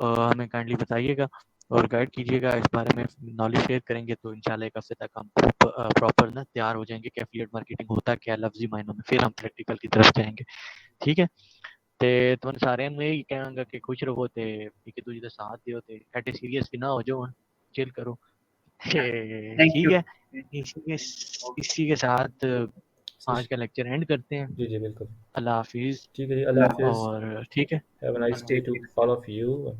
हमें काइंडली बताइएगा और गाइड कीजिएगा, इस बारे में नॉलेज शेयर करेंगे तो इंशाल्लाह एक हफ्ते तक हम प्रॉपर ना तैयार हो जाएंगे कि एफिलिएट मार्केटिंग होता क्या लफ्जी मायनों में, फिर हम प्रैक्टिकल की तरफ जाएंगे, ठीक है। ते तुम सारे में यही कहूँगा कि खुश रहो, ते एक दूसरे का साथ दियो, ते ऐसे सीरियस भी ना हो जाओ, चिल करो। थैंक ठीक यू। है, इसी के साथ आज का लेक्चर एंड करते हैं। जी जी बिल्कुल, अल्लाह हाफिज़। ठीक है जी, अल्लाह हाफिज़। और ठीक है, have a nice day to all of you.